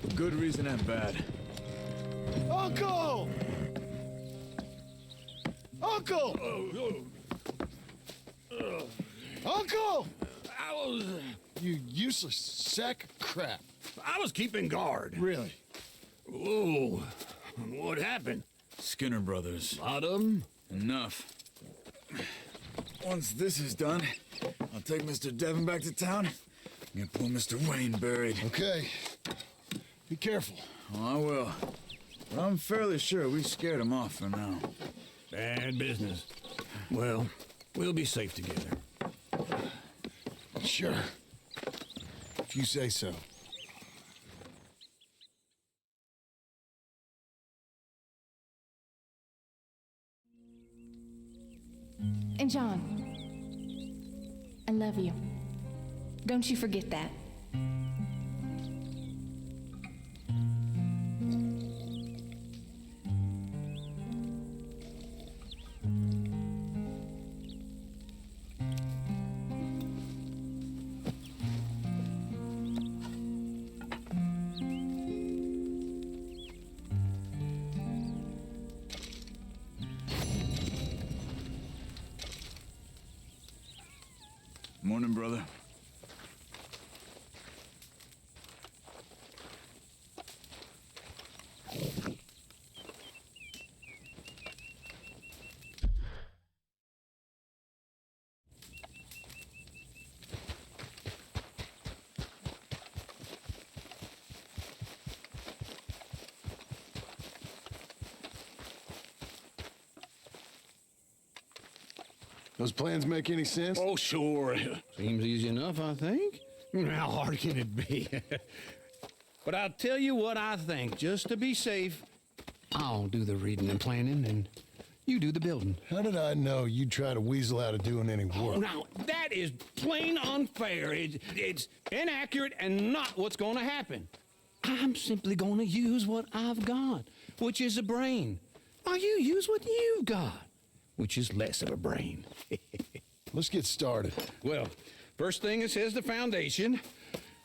For good reason and bad. Uncle! Uncle! Uncle! You useless sack of crap. I was keeping guard. Really? Whoa. What happened? Skinner brothers. Lot of them? Enough. Once this is done, I'll take Mr. Devon back to town and get poor Mr. Wayne buried. Okay. Be careful. Oh, I will. But I'm fairly sure we scared him off for now. Bad business. Well, we'll be safe together. Sure. If you say so. And John, I love you. Don't you forget that. Morning, brother. Those plans make any sense? Oh, sure. Seems easy enough, I think. How hard can it be? But I'll tell you what I think. Just to be safe, I'll do the reading and planning, and you do the building. How did I know you'd try to weasel out of doing any work? Now, that is plain unfair. It's inaccurate and not what's going to happen. I'm simply going to use what I've got, which is a brain. Now, you use what you've got, which is less of a brain. Let's get started. Well, first thing it says the foundation,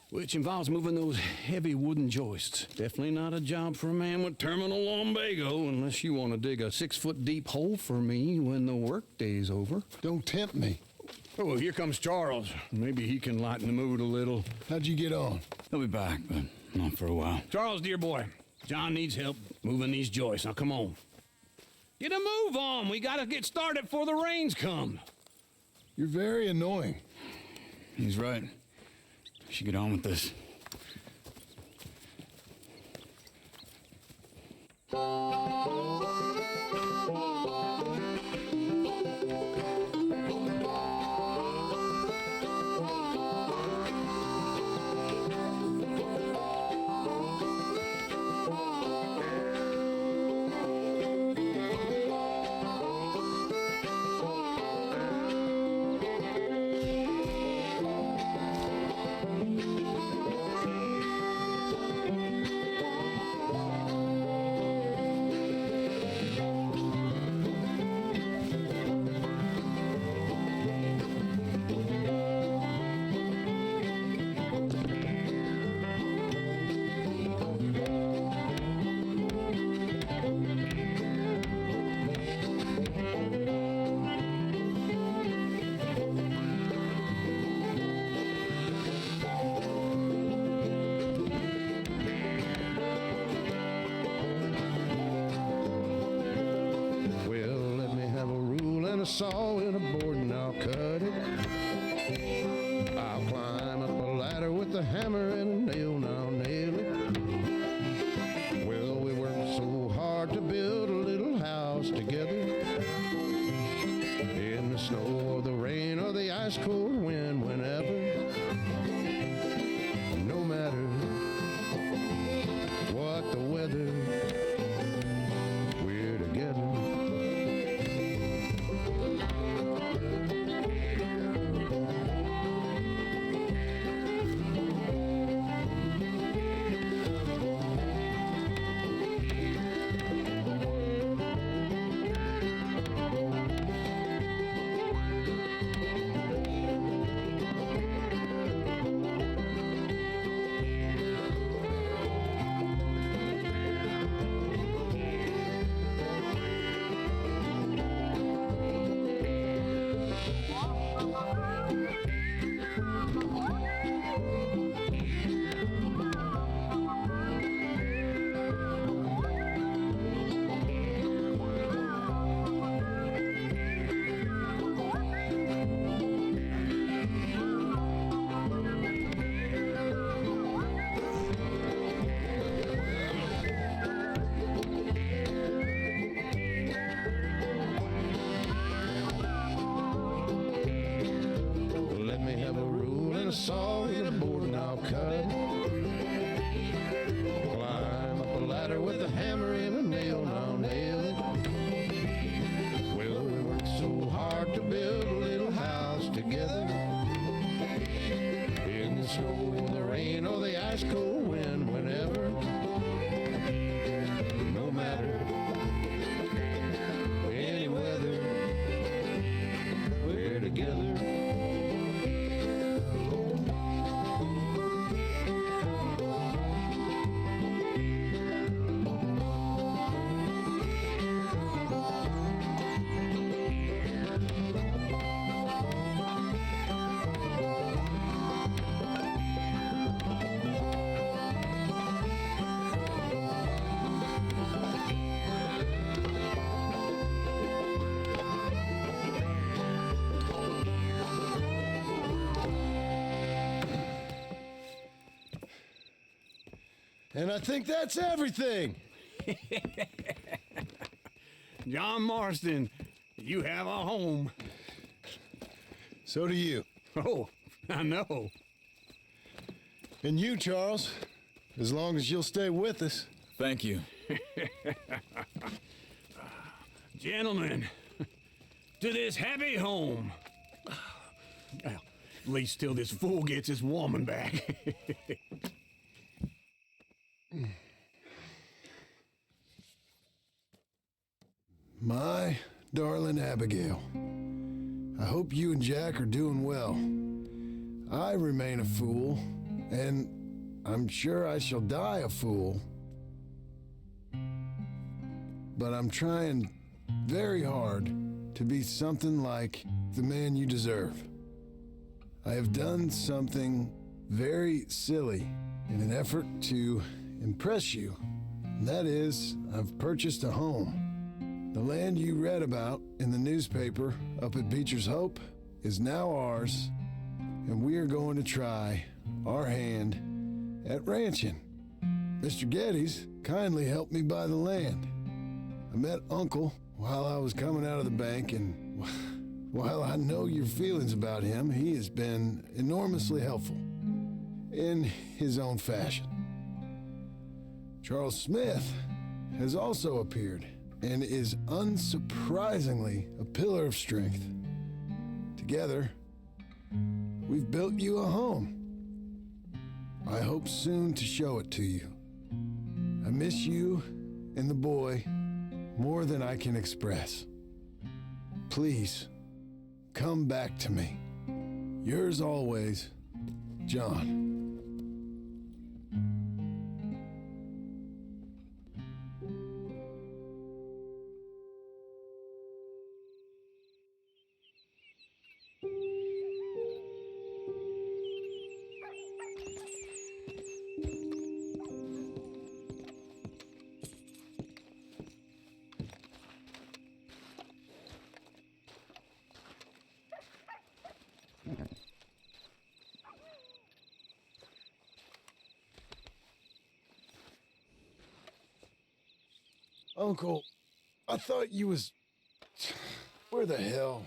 which involves moving those heavy wooden joists. Definitely not a job for a man with terminal lumbago, unless you want to dig a 6-foot deep hole for me when the workday's over. Don't tempt me. Oh, here comes Charles. Maybe he can lighten the mood a little. How'd you get on? He'll be back, but not for a while. Charles, dear boy, John needs help moving these joists. Now, come on. Get a move on. We gotta get started before the rains come. You're very annoying. He's right. We should get on with this. saw in a board and I'll cut it. I'll climb up a ladder with a hammer and a nail and I'll nail it. Well, we worked so hard to build a little house together. In the snow or the rain or the ice cold wind, whenever. No matter what the weather, we're together. and a saw and a board and I'll cut it. Climb up a ladder with a hammer and a nail and I'll nail it. Well, we worked so hard to build a little house together. In the snow, the rain, or the ice cold wind, whenever. No matter any weather, we're together. And I think that's everything. John Marston, you have a home. So do you. Oh, I know. And you, Charles, as long as you'll stay with us. Thank you. Gentlemen, to this happy home. Well, at least till this fool gets his woman back. My darling Abigail, I hope you and Jack are doing well. I remain a fool, and I'm sure I shall die a fool. But I'm trying very hard to be something like the man you deserve. I have done something very silly in an effort to impress you. And that is, I've purchased a home. The land you read about in the newspaper up at Beecher's Hope is now ours, and we are going to try our hand at ranching. Mr. Geddes kindly helped me buy the land. I met Uncle while I was coming out of the bank, and while I know your feelings about him, he has been enormously helpful in his own fashion. Charles Smith has also appeared and is unsurprisingly a pillar of strength. Together, we've built you a home. I hope soon to show it to you. I miss you and the boy more than I can express. Please, come back to me. Yours always, John. Uncle, I thought you was... Where the hell?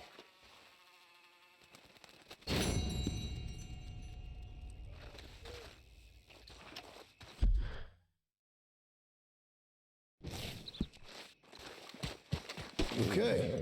Okay.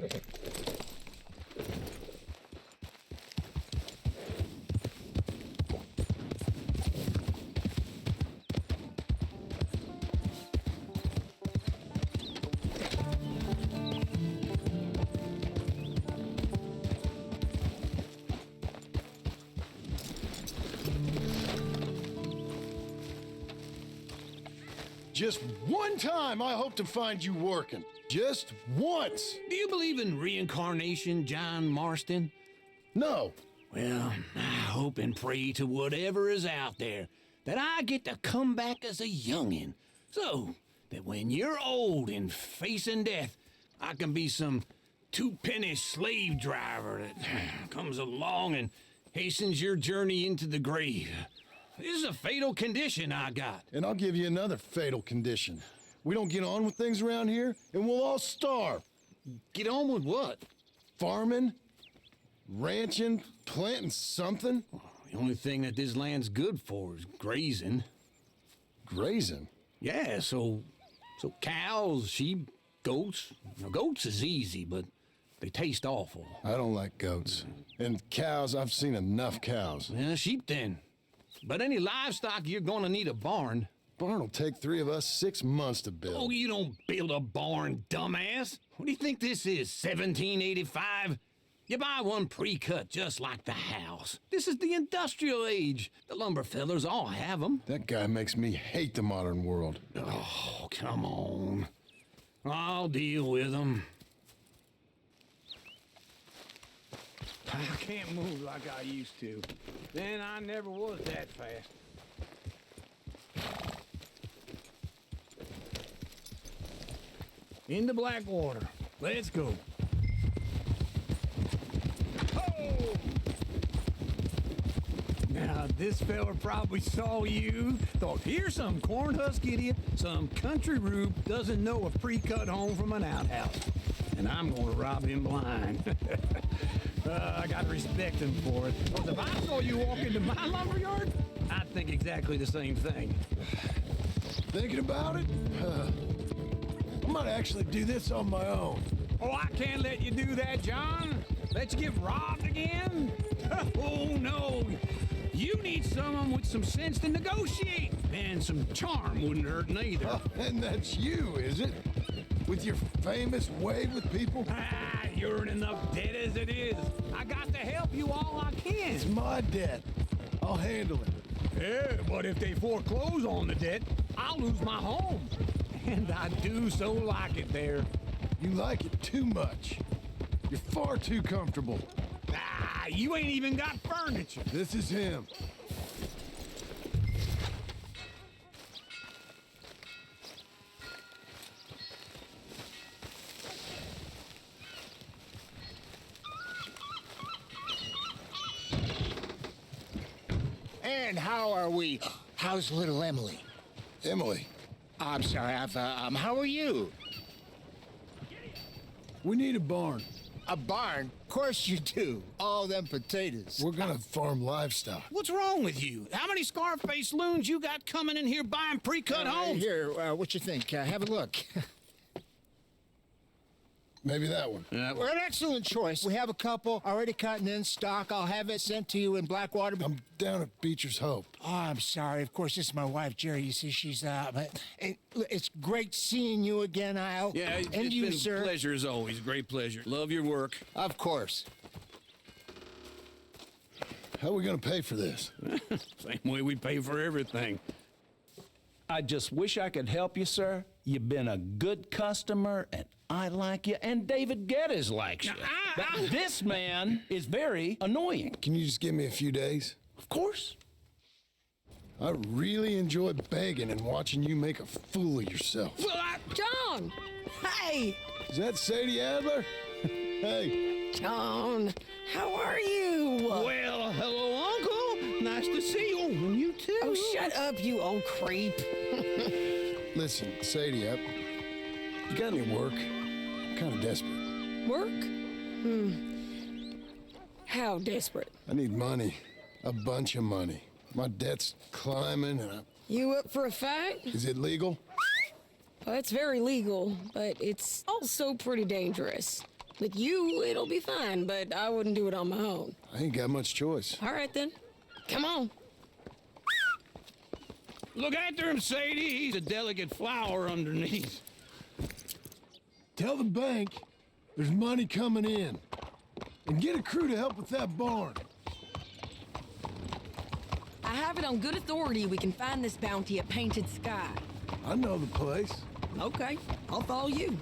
Just one time I hope to find you working. Just once. Do you believe in reincarnation, John Marston? No. Well, I hope and pray to whatever is out there that I get to come back as a youngin', so that when you're old and facing death, I can be some two-penny slave driver that comes along and hastens your journey into the grave. This is a fatal condition I got. And I'll give you another fatal condition. We don't get on with things around here, and we'll all starve. Get on with what? Farming, ranching, planting something. The only thing that this land's good for is grazing. Grazing? Yeah, so cows, sheep, goats. Now, goats is easy, but they taste awful. I don't like goats. And cows, I've seen enough cows. Yeah, sheep then. But any livestock, you're gonna need a barn. Barn will take 3 of us 6 months to build. Oh, you don't build a barn, dumbass. What do you think this is, 1785? You buy one pre-cut just like the house. This is the industrial age. The lumber fellers all have them. That guy makes me hate the modern world. Oh, come on. I'll deal with them. I can't move like I used to. Then I never was that fast. Into Blackwater. Let's go. Oh! Now, this fella probably saw you, thought, here's some cornhusk idiot, some country rube doesn't know a pre-cut home from an outhouse. And I'm gonna rob him blind. I gotta respect him for it. Because if I saw you walk into my lumberyard, I'd think exactly the same thing. Thinking about it? I might actually do this on my own. Oh, I can't let you do that, John. Let you get robbed again? Oh, no. You need someone with some sense to negotiate. And some charm wouldn't hurt neither. Oh, and that's you, is it? With your famous way with people? Ah, you're in enough debt as it is. I got to help you all I can. It's my debt. I'll handle it. Yeah, but if they foreclose on the debt, I'll lose my home. And I do so like it there. You like it too much. You're far too comfortable. Ah, you ain't even got furniture. This is him. And how are we? How's little Emily? Emily? I'm sorry, how are you? We need a barn. A barn? Of course you do. All them potatoes. We're gonna farm livestock. What's wrong with you? How many Scarface loons you got coming in here buying pre-cut homes? Here, what you think? Have a look. Maybe that one. Well, an excellent choice. We have a couple already cut and in stock. I'll have it sent to you in Blackwater. I'm down at Beecher's Hope. Oh, I'm sorry. Of course, this is my wife, Jerry. You see, she's but it's great seeing you again, Al. Yeah, and it's you, been sir. a pleasure as always. Great pleasure. Love your work. Of course. How are we gonna pay for this? Same way we pay for everything. I just wish I could help you, sir. You've been a good customer, and I like you, and David Geddes likes you. But this man is very annoying. Can you just give me a few days? Of course. I really enjoy begging and watching you make a fool of yourself. John! Hey! Is that Sadie Adler? Hey. John, how are you? Well, hello, Uncle. Nice to see you. Oh, you too. Oh, shut up, you old creep. Listen, Sadie, you got any work? I'm kind of desperate. Work? How desperate? I need money. A bunch of money. My debt's climbing and You up for a fight? Is it legal? Well, it's very legal, but it's also pretty dangerous. With you, it'll be fine, but I wouldn't do it on my own. I ain't got much choice. All right, then. Come on. Look after him, Sadie. He's a delicate flower underneath. Tell the bank there's money coming in. And get a crew to help with that barn. I have it on good authority we can find this bounty at Painted Sky. I know the place. Okay, I'll follow you.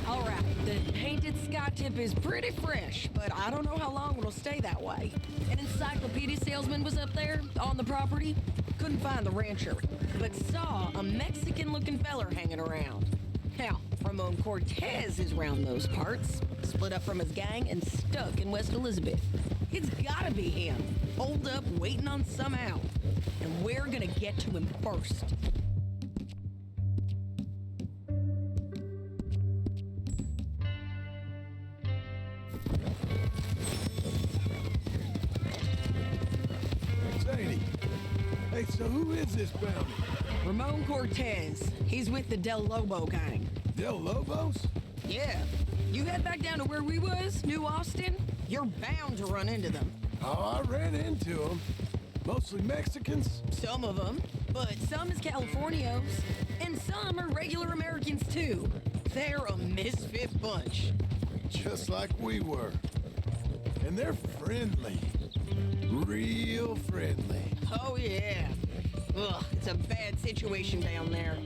All right, the Painted Sky tip is pretty fresh, but I don't know how long it'll stay that way. An encyclopedia salesman was up there on the property. Couldn't find the rancher, but saw a Mexican-looking feller hanging around. Now, Ramon Cortez is round those parts, split up from his gang and stuck in West Elizabeth. It's gotta be him, holed up waiting on some out. And we're gonna get to him first. Sadie. Hey, so who is this bounty? Ramon Cortez. He's with the Del Lobo gang. Del Lobos? Yeah. You head back down to where we was, New Austin, you're bound to run into them. Oh, I ran into them. Mostly Mexicans? Some of them, but some is Californios, and some are regular Americans too. They're a misfit bunch. Just like we were. And they're friendly. Real friendly. Oh yeah. Ugh, it's a bad situation down there.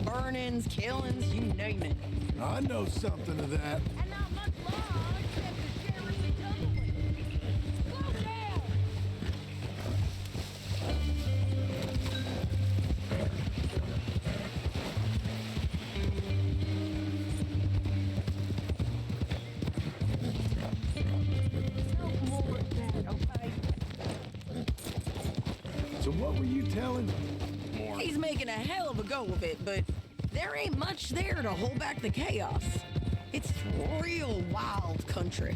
Burnings, killings, you name it. I know something of that. And not much law except the sheriff and tumbleweed. Slow down! No more of that, okay? So what were you telling? He's making a hell of a go of it, but there ain't much there to hold back the chaos. It's real wild country.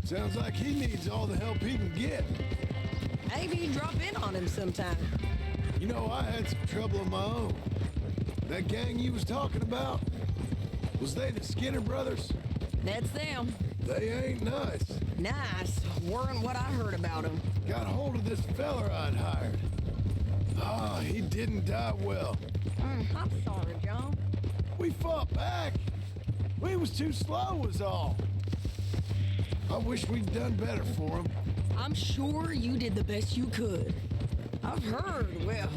Sounds like he needs all the help he can get. Maybe drop in on him sometime. You know, I had some trouble of my own. That gang you was talking about, was they the Skinner brothers? That's them. They ain't nice. Nice. Weren't what I heard about them. Got hold of this feller I'd hired. Ah, he didn't die well. I'm sorry, John. We fought back. We was too slow was all. I wish we'd done better for him. I'm sure you did the best you could. I've heard, well,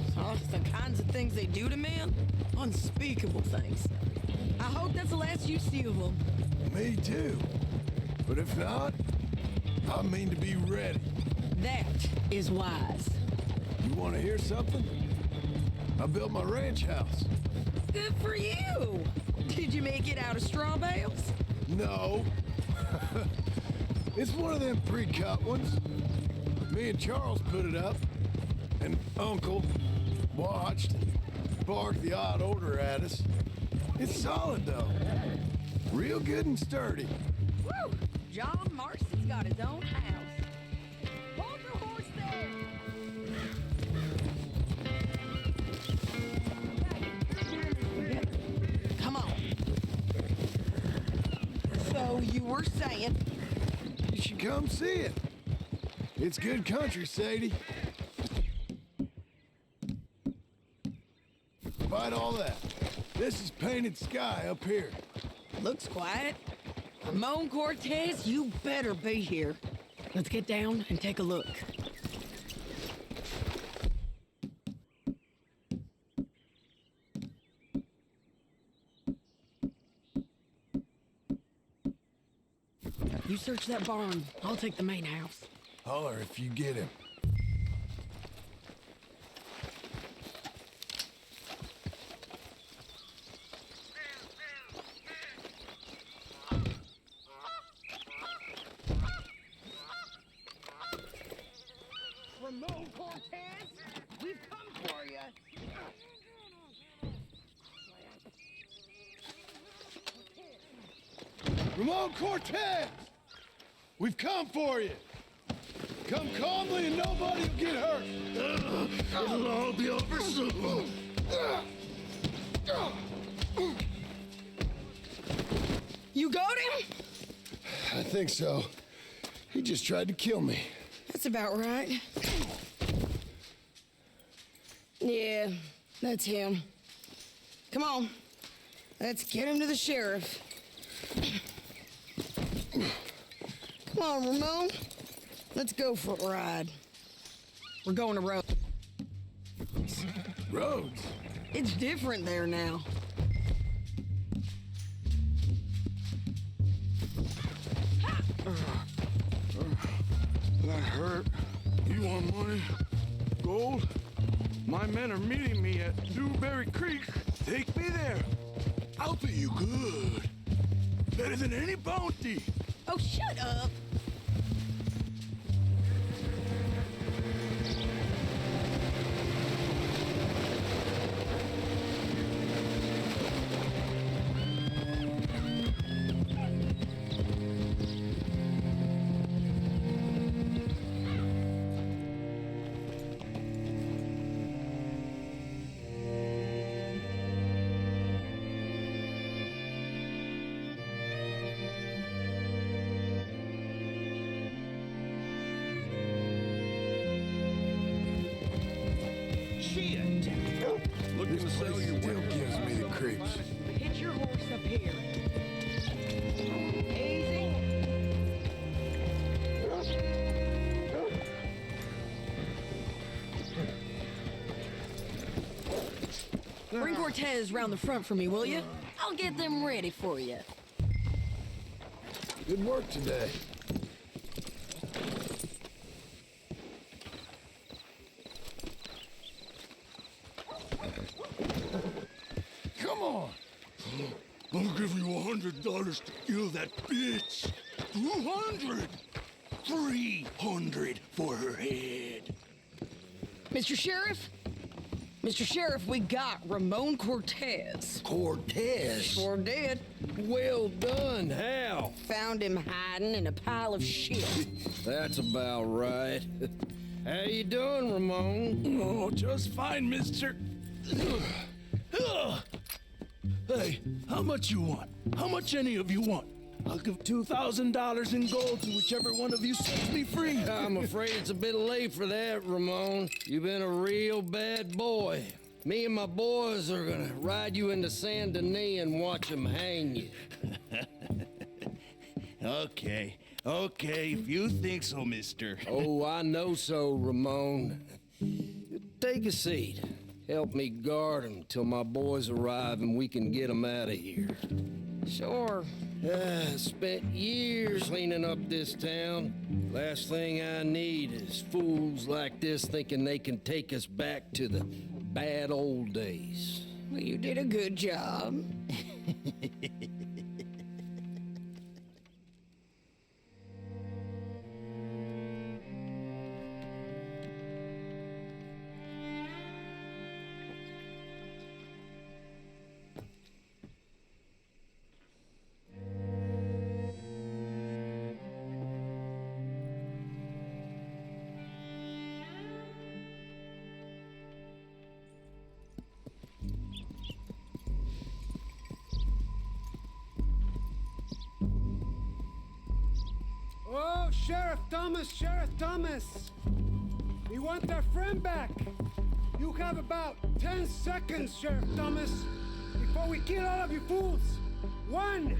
the kinds of things they do to men. Unspeakable things. I hope that's the last you see of them. Me too. But if not, I mean to be ready. That is wise. You want to hear something? I built my ranch house. Good for you. Did you make it out of straw bales? No. It's one of them pre-cut ones. Me and Charles put it up, and Uncle watched and barked the odd order at us. It's solid, though. Real good and sturdy. Woo! John Marston's got his own house. Hold the horse there! Come on. So you were saying? You should come see it. It's good country, Sadie. Despite all that, this is painted sky up here. Looks quiet. Ramon Cortez, you better be here. Let's get down and take a look. You search that barn. I'll take the main house. Holler if you get him. Ramon Cortez, we've come for you. Ramon Cortez! We've come for you! Come calmly and nobody will get hurt! It'll all be over soon. You got him? I think so. He just tried to kill me. That's about right. Yeah, that's him. Come on. Let's get him to the sheriff. Come on, Ramon. Let's go for a ride. We're going to Rhodes. Rhodes? It's different there now. That hurt. You want money? Gold? My men are meeting me at Dewberry Creek. Take me there. I'll pay you good. Better than any bounty. Oh, shut up. Still gives me the creeps. Hitch your horse up here. Easy. Bring Cortez round the front for me, will you? I'll get them ready for you. Good work today. Come on. I'll give you $100 to kill that bitch. 200. 300 for her head. Mr. Sheriff? Mr. Sheriff, we got Ramon Cortez. Cortez? Sure did. Well done. How? Found him hiding in a pile of shit. That's about right. How you doing, Ramon? Oh, just fine, mister. Hey, how much you want? How much any of you want? I'll give $2,000 in gold to whichever one of you sets me free. I'm afraid it's a bit late for that, Ramon. You've been a real bad boy. Me and my boys are gonna ride you into Saint Denis and watch them hang you. Okay, if you think so, mister. Oh, I know so, Ramon. Take a seat. Help me guard them till my boys arrive and we can get them out of here. Sure. Spent years cleaning up this town. Last thing I need is fools like this thinking they can take us back to the bad old days. Well, you did a good job. Oh, Sheriff Thomas! We want our friend back. You have about 10 seconds, Sheriff Thomas, before we kill all of you fools. 1.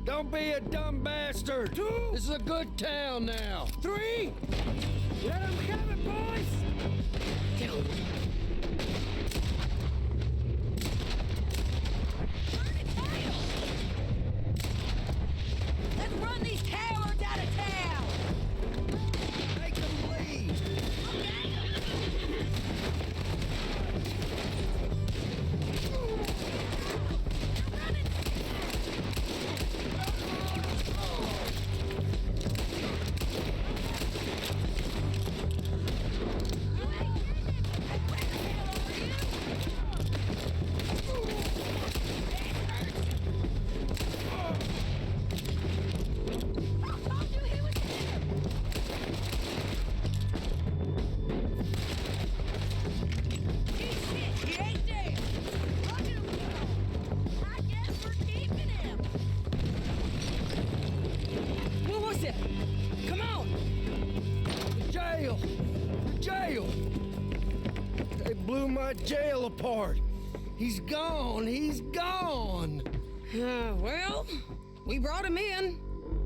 Don't be a dumb bastard. 2. This is a good town now. 3. Let them have it, boys. Let's run these cowards out of town! Make them leave. Jail apart. He's gone. Well, we brought him in.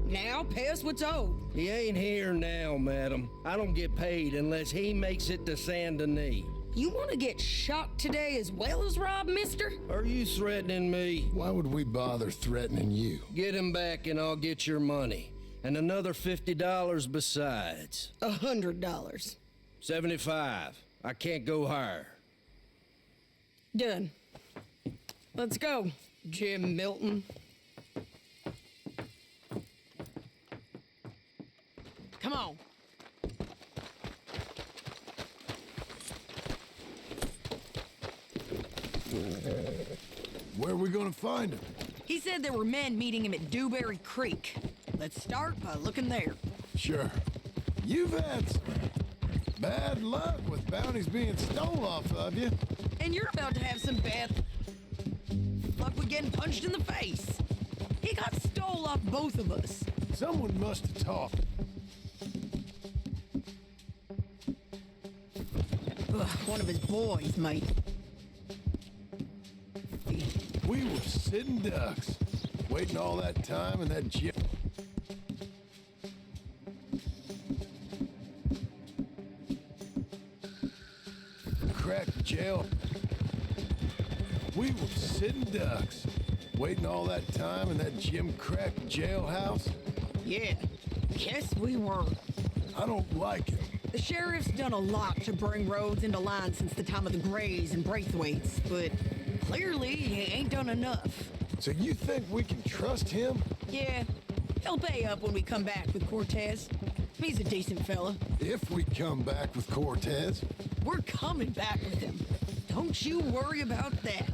Now pay us what's owed. He ain't here now, madam. I don't get paid unless he makes it to Saint Denis. You want to get shot today as well as robbed, mister? Are you threatening me? Why would we bother threatening you? Get him back and I'll get your money. And another $50 besides. $100. 75. I can't go higher. Done. Let's go, Jim Milton. Come on. Where are we gonna find him? He said there were men meeting him at Dewberry Creek. Let's start by looking there. Sure. You've had some bad luck with bounties being stole off of you. And you're about to have some bad luck with getting punched in the face. He got stole off both of us. Someone must have talked. Ugh, one of his boys, mate. We were sitting ducks, waiting all that time in that gym. Crack jail. We were sitting ducks, waiting all that time in that Jim Crack jailhouse. Yeah, yes we were. I don't like it. The sheriff's done a lot to bring roads into line since the time of the Grays and Braithwaites, but clearly he ain't done enough. So you think we can trust him? Yeah, he'll pay up when we come back with Cortez. He's a decent fella. If we come back with Cortez. We're coming back with him. Don't you worry about that.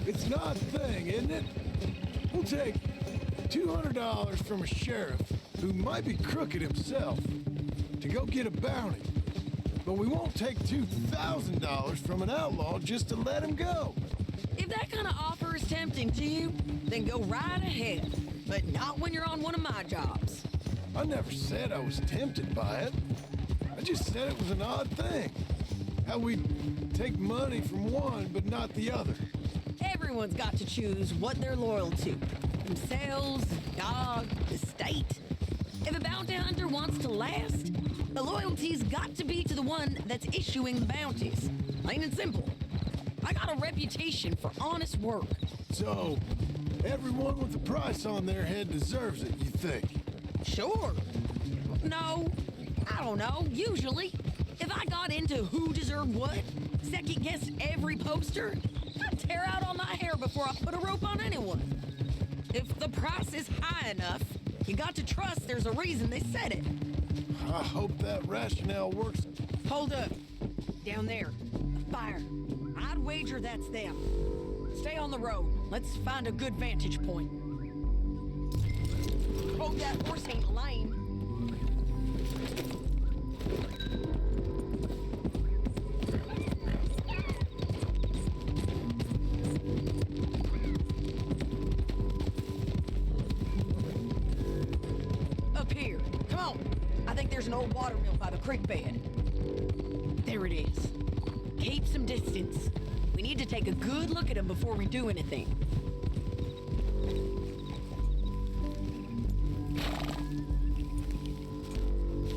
It's an odd thing, isn't it? We'll take $200 from a sheriff who might be crooked himself to go get a bounty. But we won't take $2,000 from an outlaw just to let him go. If that kind of offer is tempting to you, then go right ahead. But not when you're on one of my jobs. I never said I was tempted by it. I just said it was an odd thing. How we take money from one but not the other. Everyone's got to choose what they're loyal to. Themselves, God, the state. If a bounty hunter wants to last, the loyalty's got to be to the one that's issuing the bounties. Plain and simple. I got a reputation for honest work. So, everyone with a price on their head deserves it, you think? Sure. No, I don't know. Usually, if I got into who deserved what, second-guessed every poster, I'd tear out all my hair before I put a rope on anyone. If the price is high enough, you got to trust there's a reason they said it. I hope that rationale works. Hold up. Down there. A fire. I'd wager that's them. Stay on the road. Let's find a good vantage point. Hope that horse ain't lame. Up here. Come on. I think there's an old water mill by the creek bed. There it is. Keep some distance. We need to take a good look at him before we do anything.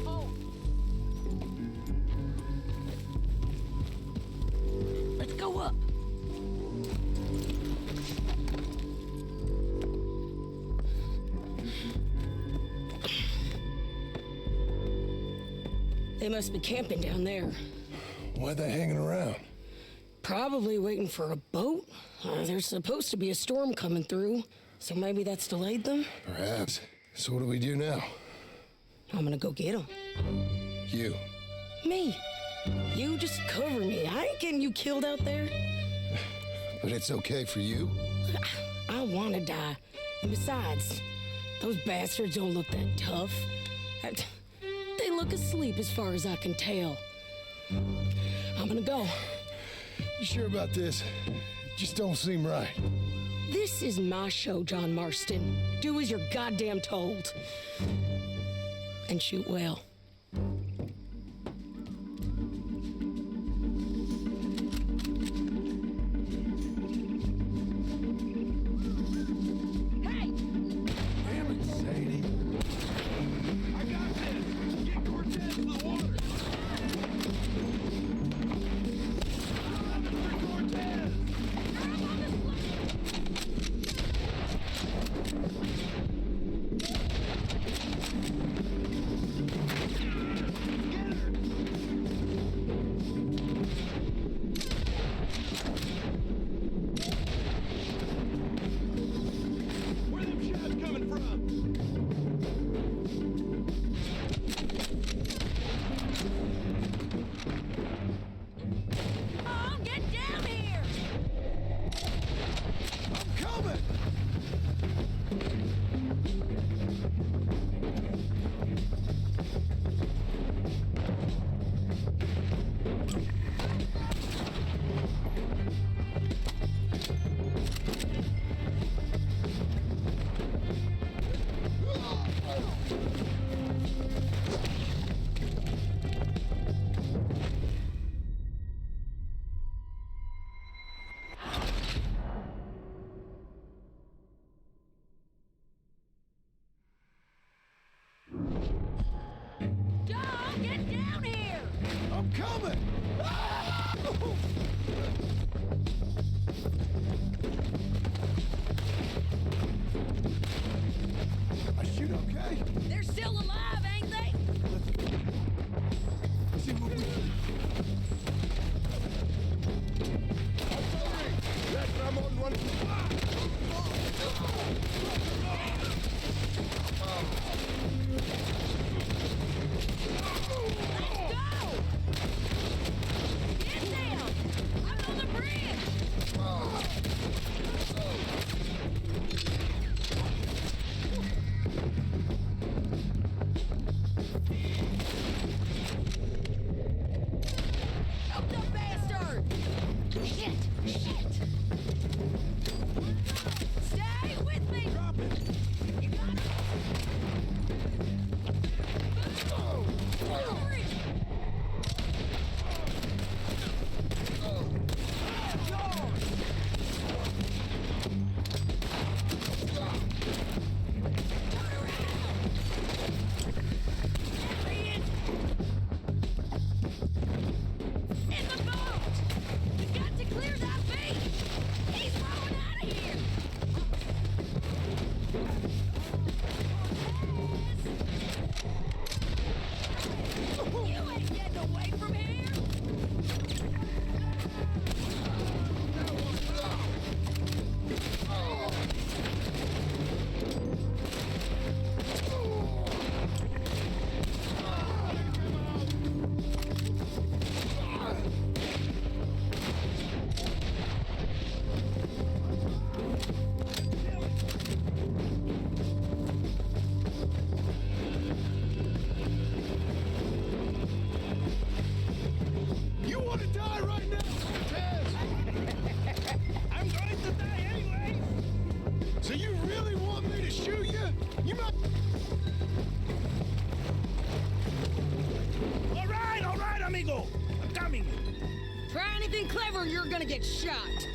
Oh. Let's go up. They must be camping down there. Why are they hanging around? Probably waiting for a boat. There's supposed to be a storm coming through, so maybe that's delayed them? Perhaps. So what do we do now? I'm gonna go get them. You. Me. You just cover me. I ain't getting you killed out there. But it's okay for you? I wanna die. And besides, those bastards don't look that tough. They look asleep as far as I can tell. I'm gonna go. You sure about this? Just don't seem right. This is my show, John Marston. Do as you're goddamn told. And shoot well. Hey! Damn it, Sadie. I got this. Get Cortez in the water. coming! Ah! I shoot okay? They're still alive, ain't they? Let's see what we can. Let Ramon run. Get down! I'm on the bridge! Help the bastard! Shit! Shit! Stay with me! Drop it! You got it! Hurry! In the boat! We've got to clear that beach! He's rolling out of here! You ain't getting away from here! You want to die right now, Cortez? I'm going to die anyway. So you really want me to shoot you? You might... All right, amigo. I'm coming. Try anything clever and you're gonna get shot.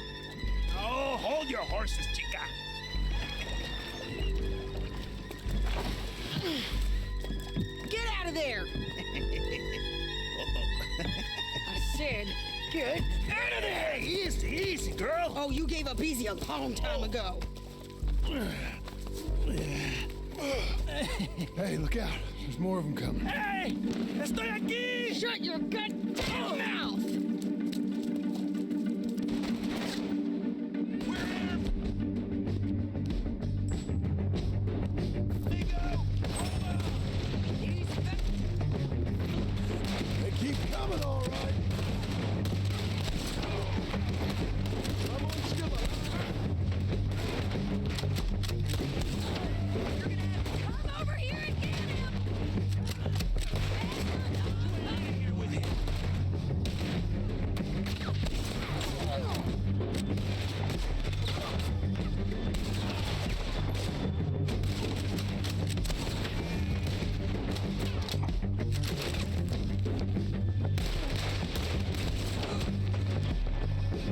Oh, hold your horses, chica. Get out of there! I said, get Out of there! Easy, easy, girl. Oh, you gave up easy a long time ago. Hey, look out. There's more of them coming. Hey, estoy aquí. Shut your goddamn mouth! They keep coming, all right. I'm on still Come over here and get him!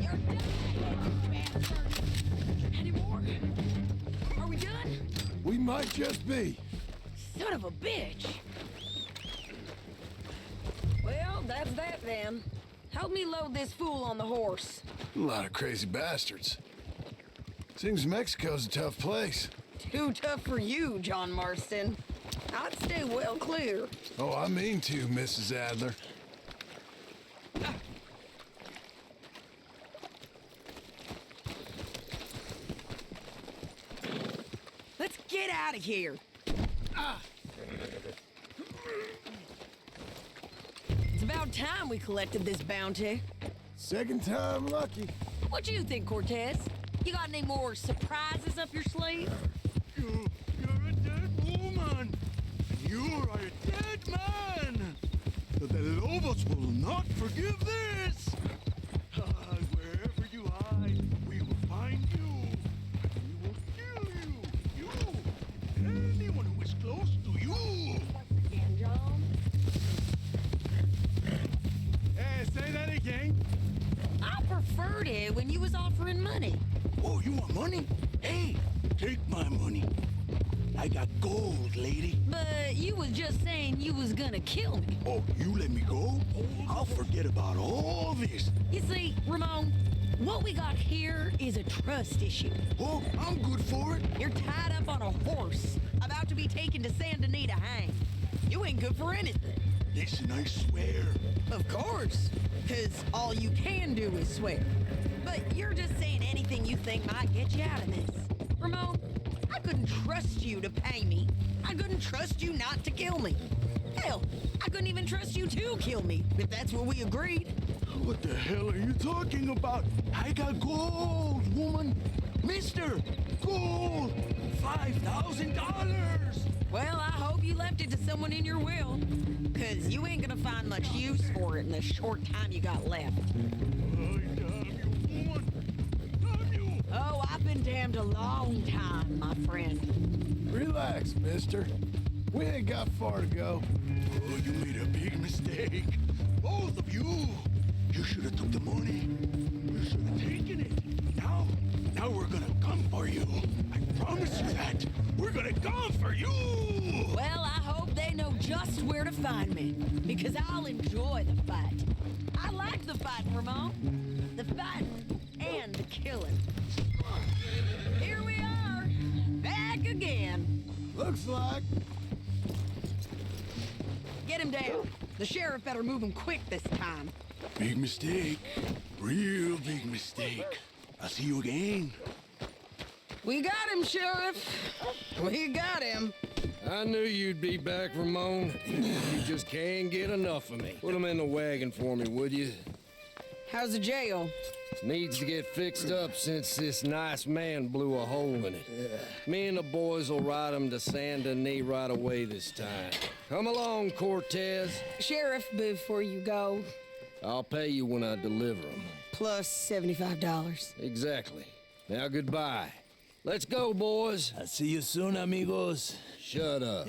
You're done, bastard! Any more? Are we done? We might just be. Son of a bitch! Well, that's that then. Help me load this fool on the horse. A lot of crazy bastards. Seems Mexico's a tough place. Too tough for you, John Marston. I'd stay well clear. Oh, I mean to, Mrs. Adler. Let's get out of here. It's about time we collected this bounty. Second time lucky. What do you think, Cortez? You got any more surprises up your sleeve? You're a dead woman. You're a dead man. The Lobos will not forgive this. Wherever you hide, we will find you. We will kill you. You. Anyone who is close to you. Again, John? Hey, say that again. I preferred it when you was offering money. Oh, you want money? Hey, take my money. I got gold, lady. But you was just saying you was gonna kill me. Oh, you let me go? I'll forget about all this. You see, Ramon, what we got here is a trust issue. Oh, I'm good for it. You're tied up on a horse, about to be taken to Saint Denis to hang. You ain't good for anything. Listen, I swear. Of course, because all you can do is swear. But you're just saying anything you think might get you out of this. Ramon, I couldn't trust you to pay me. I couldn't trust you not to kill me. Hell, I couldn't even trust you to kill me, if that's what we agreed. What the hell are you talking about? I got gold, woman. Mister, gold. $5,000. Well, I hope you left it to someone in your will, because you ain't gonna find much use for it in the short time you got left. Oh, I've been damned a long time, my friend. Relax, mister. We ain't got far to go. Oh, you made a big mistake. Both of you. You should have took the money. You should have taken it. Now we're gonna come for you. I promise you that. We're gonna come for you. Well, I hope they know just where to find me, because I'll enjoy the fight. I like the fighting, Ramon. The fighting and the killing. Here we are, back again. Looks like. Get him down. The sheriff better move him quick this time. Big mistake. Real big mistake. I'll see you again. We got him, Sheriff. We got him. I knew you'd be back, Ramon. You just can't get enough of me. Put him in the wagon for me, would you? How's the jail? Needs to get fixed up since this nice man blew a hole in it. Me and the boys will ride him to Saint Denis right away this time. Come along, Cortez. Sheriff, before you go. I'll pay you when I deliver him. Plus $75. Exactly. Now goodbye. Let's go, boys. I'll see you soon, amigos. Shut up.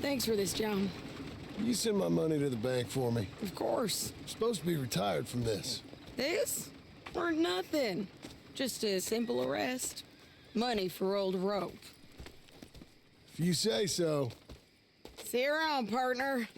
Thanks for this, John. You send my money to the bank for me. Of course. I'm supposed to be retired from this. This? For nothing. Just a simple arrest. Money for old rope. If you say so. See you around, partner.